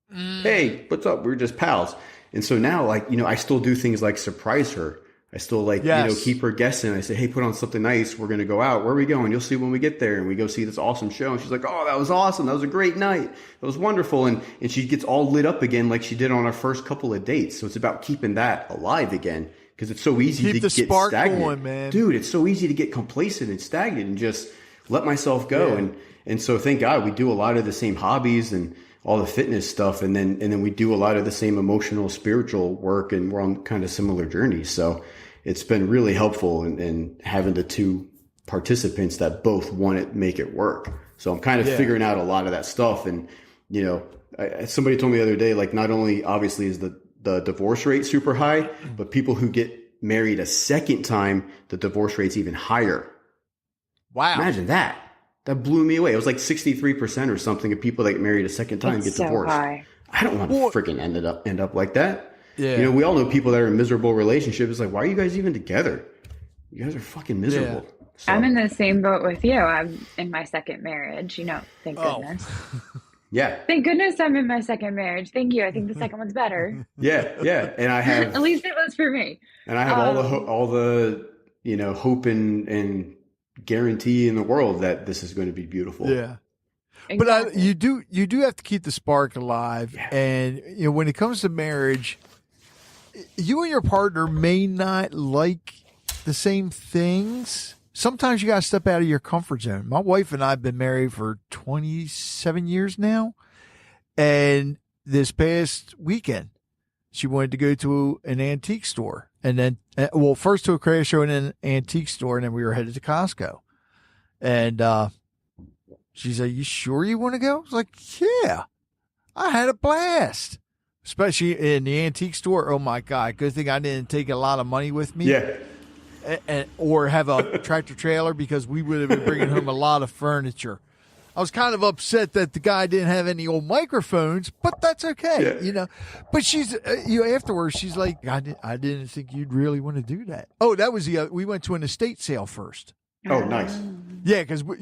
hey, what's up? We were just pals. And so now, like, you know, I still do things like surprise her. I still like, you know, keep her guessing. I say, hey, put on something nice. We're going to go out. Where are we going? You'll see when we get there. And we go see this awesome show. And she's like, oh, that was awesome. That was a great night. That was wonderful. And she gets all lit up again like she did on our first couple of dates. So it's about keeping that alive again because it's so easy to get stagnant. Going, man. Dude, it's so easy to get complacent and stagnant and just let myself go. Yeah. And so thank God we do a lot of the same hobbies and all the fitness stuff. And then we do a lot of the same emotional, spiritual work. And we're on kind of similar journeys. So it's been really helpful in having the two participants that both want to make it work. So I'm kind of figuring out a lot of that stuff. And, you know, somebody told me the other day, like, not only obviously is the divorce rate super high, but people who get married a second time, the divorce rate's even higher. Wow. Imagine that. That blew me away. It was like 63% or something of people that get married a second time get divorced. High. I don't want to freaking end up like that. Yeah. You know, we all know people that are in miserable relationships. It's like, why are you guys even together? You guys are fucking miserable. Yeah. So, I'm in the same boat with you. I'm in my second marriage, you know, thank goodness. Yeah. Thank goodness I'm in my second marriage. Thank you. I think the second one's better. Yeah. And I have, at least it was for me. And I have all the, you know, hope and guarantee in the world that this is going to be beautiful. Yeah. Exactly. But you do have to keep the spark alive. Yeah. And, you know, when it comes to marriage, you and your partner may not like the same things. Sometimes you got to step out of your comfort zone. My wife and I have been married for 27 years now. And this past weekend, she wanted to go to an antique store. And then, first to a craft show and then an antique store. And then we were headed to Costco. And she's like, you sure you want to go? I was like, yeah, I had a blast. Especially in the antique store. Oh, my God. Good thing I didn't take a lot of money with me. Yeah. Or have a tractor trailer because we would have been bringing home a lot of furniture. I was kind of upset that the guy didn't have any old microphones, but that's okay, you know. But she's, afterwards, she's like, I didn't think you'd really want to do that. Oh, that was we went to an estate sale first. Oh, nice. Yeah, because when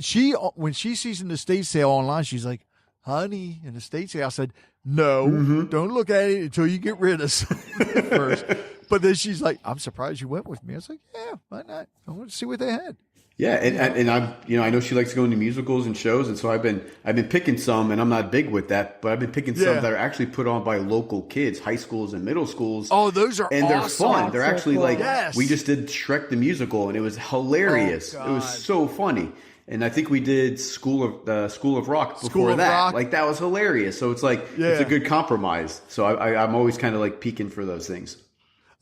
she sees an estate sale online, she's like, honey, an estate sale. I said, no, don't look at it until you get rid of something first. But then she's like, I'm surprised you went with me. I was like, yeah, why not? I want to see what they had. Yeah, and I'm, you know, I know she likes going to musicals and shows, and so I've been picking some, and I'm not big with that, but I've been picking some that are actually put on by local kids, high schools and middle schools. Oh, those are and awesome. They're fun. They're actually cool. like we just did Shrek the musical, and it was hilarious. Oh, it was so funny. And I think we did School of Rock before that. Rock. Like that was hilarious. So it's like it's a good compromise. So I'm always kind of like peeking for those things.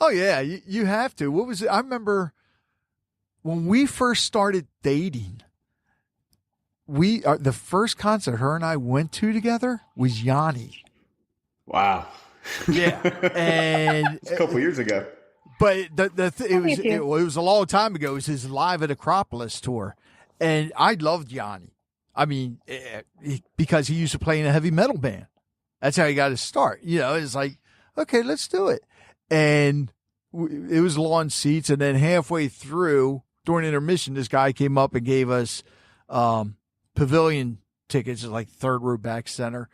Oh yeah, you have to. What was it? I remember when we first started dating. The first concert her and I went to together was Yanni. Wow. Yeah, and it's a couple years ago. But it was a long time ago. It was his Live at Acropolis tour. And I loved Yanni. I mean, because he used to play in a heavy metal band. That's how he got his start. You know, it's like, okay, let's do it. And it was lawn seats. And then halfway through, during intermission, this guy came up and gave us pavilion tickets, like third row back center.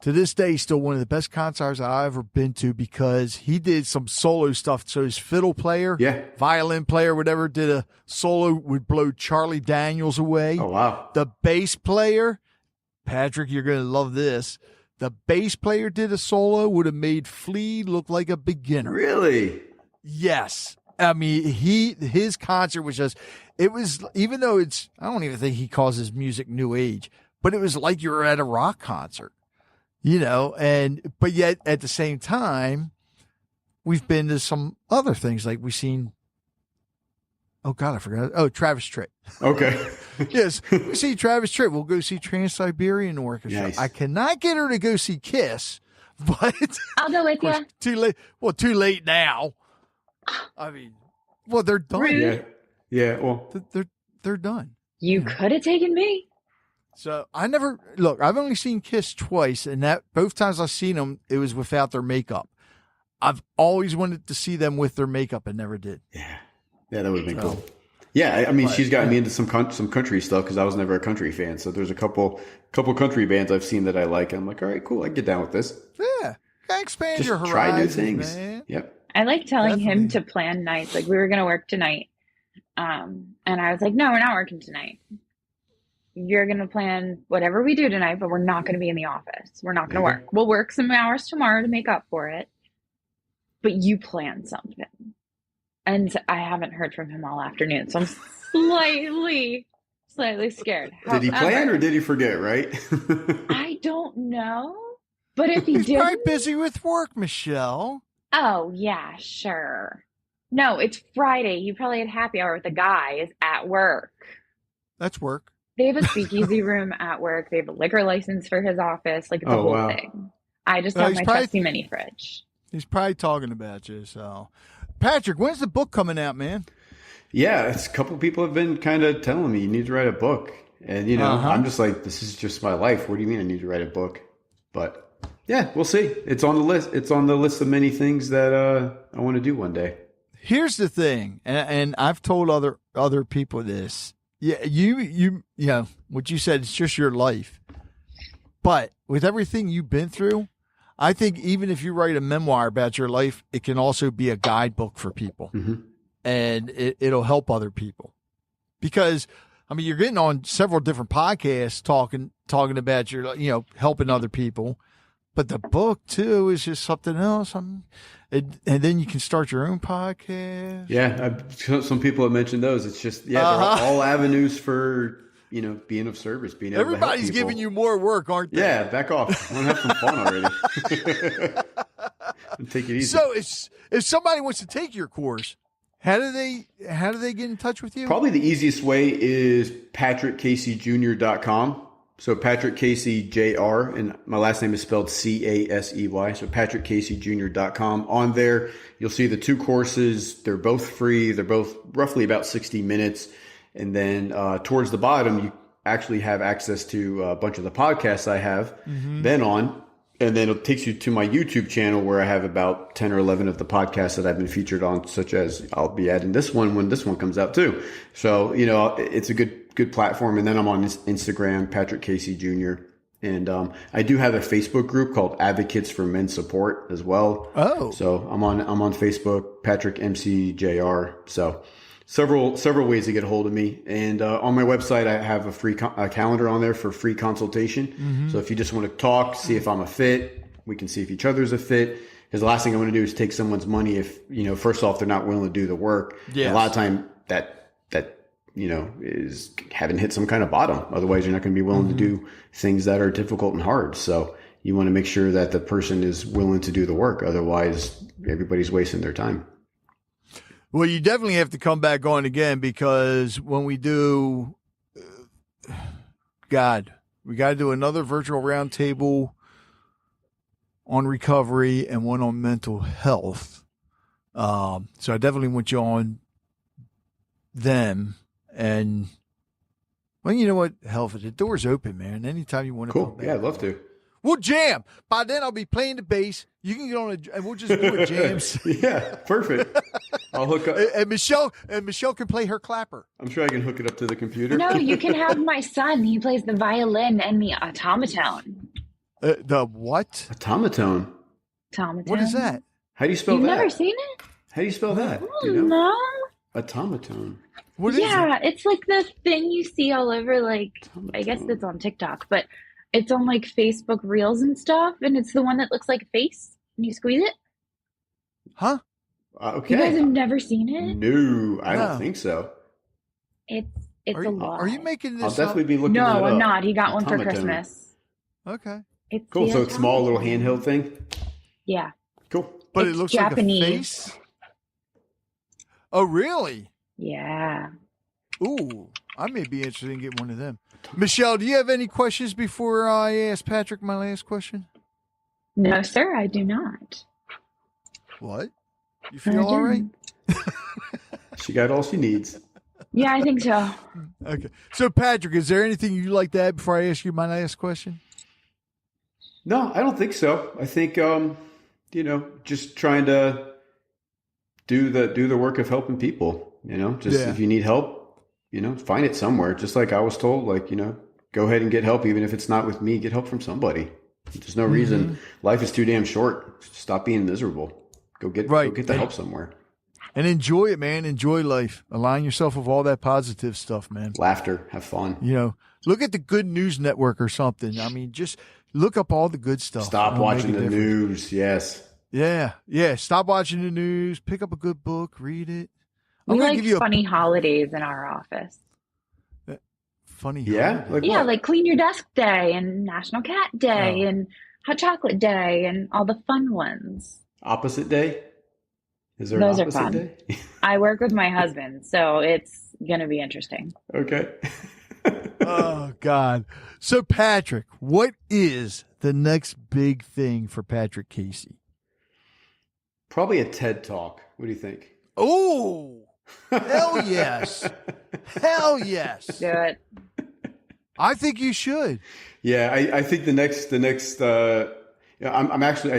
To this day, still one of the best concerts I've ever been to because he did some solo stuff. So his fiddle player, violin player, whatever, did a solo, would blow Charlie Daniels away. Oh, wow. The bass player, Patrick, you're going to love this. The bass player did a solo, would have made Flea look like a beginner. Really? Yes. I mean, his concert was just, it was, even though I don't even think he calls his music new age, but it was like you were at a rock concert. but yet at the same time, we've been to some other things. Like we've seen, oh God, I forgot. Oh, Travis Tritt. Okay. Yes, we see Travis Tritt. We'll go see Trans-Siberian Orchestra. Nice. I cannot get her to go see Kiss, but I'll go with you. too late. Well, too late now. I mean, well, they're done. Rude. Yeah. Well, They're done. You could have taken me. So I've only seen Kiss twice, and that both times I've seen them, it was without their makeup. I've always wanted to see them with their makeup and never did. yeah, that would have been cool. Yeah, I mean, she's gotten me into some country stuff because I was never a country fan. So there's a couple country bands I've seen that I like. And I'm like, all right, cool, I can get down with this. Yeah, expand Just your horizons, try new things. man. Yep. I like telling him Definitely. to plan nights. Like we were going to work tonight. And I was like, no, we're not working tonight. You're going to plan whatever we do tonight, but we're not going to be in the office. We're not going to work. We'll work some hours tomorrow to make up for it. But you plan something. And I haven't heard from him all afternoon. So I'm slightly scared. Did he plan or did he forget, right? I don't know. But if he He's did, probably busy with work, Michelle. oh yeah, sure. No, it's Friday. He probably had happy hour with the guys at work. That's work. They have a speakeasy room at work. They have a liquor license for his office. Like it's a Oh, whole wow. thing. I just Oh, have he's my probably- trusty mini fridge. He's probably talking about you. So, Patrick, when's the book coming out, man? Yeah, it's a couple people have been kind of telling me you need to write a book. And, I'm just like, this is just my life. What do you mean I need to write a book? But yeah, we'll see. It's on the list. It's on the list of many things that I want to do one day. Here's the thing, and I've told other people this. Yeah, you know what you said. It's just your life, but with everything you've been through, I think even if you write a memoir about your life, it can also be a guidebook for people, and it'll help other people. Because I mean, you're getting on several different podcasts talking about your helping other people. But the book too is just something else. And then you can start your own podcast. Yeah, some people have mentioned those. It's just they're all avenues for being of service, being able to help Everybody's people. giving you more work, aren't they? Yeah, back off. I want to have some fun already. Take it easy. So if somebody wants to take your course, how do they get in touch with you? Probably the easiest way is patrickcaseyjr.com. So Patrick Casey Jr. and my last name is spelled Casey. So patrickcaseyjr.com. On there, you'll see the two courses. They're both free. They're both roughly about 60 minutes. And then towards the bottom, you actually have access to a bunch of the podcasts I have been on. And then it takes you to my YouTube channel where I have about 10 or 11 of the podcasts that I've been featured on, such as I'll be adding this one when this one comes out too. So, it's a good platform. And then I'm on Instagram, Patrick Casey Jr. And I do have a Facebook group called Advocates for Men Support as well. Oh. So I'm on Facebook, Patrick MCJR. So several ways to get a hold of me. And on my website, I have a free calendar on there for free consultation. So if you just want to talk, see if I'm a fit, we can see if each other's a fit. Because the last thing I want to do is take someone's money if, first off, they're not willing to do the work. Yes. And a lot of time that is having hit some kind of bottom. Otherwise, you're not going to be willing to do things that are difficult and hard. So you want to make sure that the person is willing to do the work. Otherwise, everybody's wasting their time. Well, you definitely have to come back on again because when we do, we got to do another virtual roundtable on recovery and one on mental health. So I definitely want you on them. And, well, you know what? Hell, the door's open, man. Anytime you want to come Cool. back. Yeah, I'd love to. We'll jam. By then, I'll be playing the bass. You can get on and we'll just do a jam. Yeah, perfect. I'll hook up. And Michelle can play her clapper. I'm sure I can hook it up to the computer. No, you can have my son. He plays the violin and the automaton. The what? Automaton. Automaton. What is that? How do you spell You've that? never seen it? How do you spell that? Oh, Do you know? no. Automaton. What is Yeah, it? it's like the thing you see all over, like, I guess it's on TikTok, but it's on like Facebook Reels and stuff, and it's the one that looks like a face, and you squeeze it. Huh? Okay. You guys have never seen it? No, I No. don't think so. It's Are a you, lot. are you making this I'll up? definitely be looking No, that I'm up. not. He got one for Automaton. Christmas. Okay. It's Cool. the So it's small, little Italian. handheld thing. Yeah. Cool. But It's it looks Japanese. like a face. Oh, really? Yeah. Ooh, I may be interested in getting one of them. Michelle, do you have any questions before I ask Patrick my last question? No, sir, I do not. What? You I feel all right? didn't. She got all she needs. Yeah, I think so. Okay. So, Patrick, is there anything you'd like to add before I ask you my last question? No, I don't think so. I think just trying to do the work of helping people. Yeah. If you need help, find it somewhere. Just like I was told, go ahead and get help, even if it's not with me. Get help from somebody. There's no reason. Life is too damn short. Stop being miserable. Go get the help somewhere. And enjoy it, man. Enjoy life. Align yourself with all that positive stuff, man. Laughter, have fun. Look at the Good News Network or something. I mean, just look up all the good stuff. Stop It'll watching make a the difference. news. Yes. Yeah. Stop watching the news. Pick up a good book. Read it. We gonna like give you funny holidays in our office. funny. Yeah. holiday. Yeah, what? like Clean Your Desk Day and National Cat Day Oh. and Hot Chocolate Day and all the fun ones. Opposite day. Is there Those an are opposite fun. day? I work with my husband, so it's going to be interesting. Okay. Oh God. So Patrick, what is the next big thing for Patrick Casey? Probably a TED Talk. What do you think? Oh, hell yes. Hell yes. Do it. I think you should. Yeah, I think the next I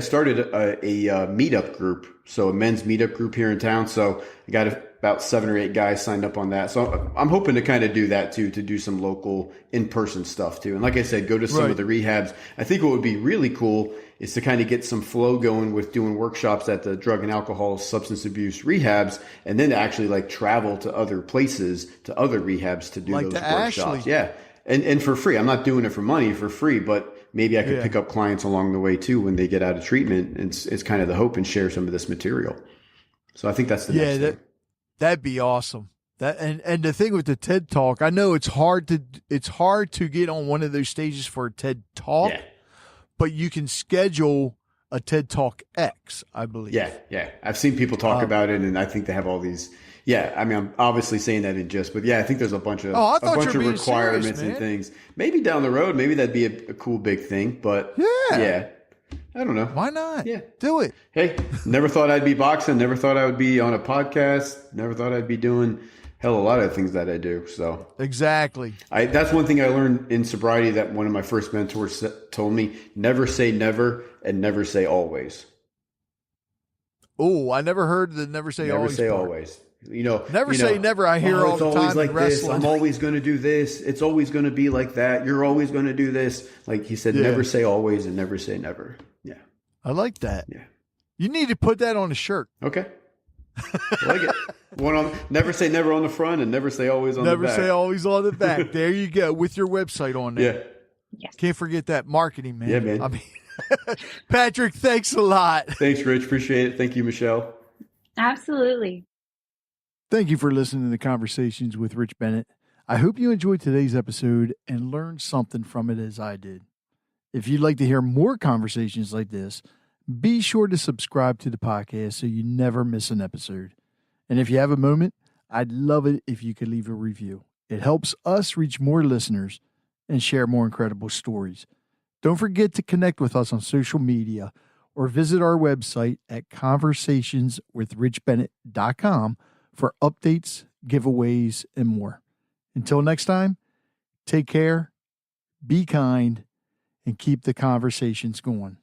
started a meetup group, so a men's meetup group here in town. So I got about 7 or 8 guys signed up on that. So I'm hoping to kind of do that too, to do some local in-person stuff too. And like I said, go to some of the rehabs. I think what would be really cool is to kind of get some flow going with doing workshops at the drug and alcohol substance abuse rehabs, and then to actually like travel to other places, to other rehabs to do Like those to workshops. Ashley. Yeah. And for free. I'm not doing it for money, for free, but maybe I could pick up clients along the way too when they get out of treatment. It's kind of the hope, and share some of this material. So I think that's the next thing. That'd be awesome. That and the thing with the TED Talk, I know it's hard to get on one of those stages for a TED Talk, but you can schedule a TED Talk X, I believe. Yeah. I've seen people talk about it, and I think they have all these. Yeah, I mean, I'm obviously saying that in jest, but yeah, I think there's a bunch of requirements serious, and things. Maybe down the road, maybe that'd be a cool big thing. But yeah, I don't know. Why not? Yeah, do it. Hey, never thought I'd be boxing. Never thought I would be on a podcast. Never thought I'd be doing a lot of things that I do. So exactly. That's one thing I learned in sobriety that one of my first mentors told me: never say never, and never say always. Oh, I never heard the never say always. Never say part. always. Never say never. I hear all the time like in wrestling. I'm always going to do this. It's always going to be like that. You're always going to do this. Like he said, never say always and never say never. Yeah. I like that. Yeah. You need to put that on a shirt. Okay. I like it. Never say never on the front and never say always on the back. Never say always on the back. There you go. With your website on there. Yeah. Yes. Can't forget that marketing, man. Yeah, man. I mean, Patrick, thanks a lot. Thanks, Rich. Appreciate it. Thank you, Michelle. Absolutely. Thank you for listening to the Conversations with Rich Bennett. I hope you enjoyed today's episode and learned something from it as I did. If you'd like to hear more conversations like this, be sure to subscribe to the podcast so you never miss an episode. And if you have a moment, I'd love it if you could leave a review. It helps us reach more listeners and share more incredible stories. Don't forget to connect with us on social media or visit our website at conversationswithrichbennett.com for updates, giveaways, and more. Until next time, take care, be kind, and keep the conversations going.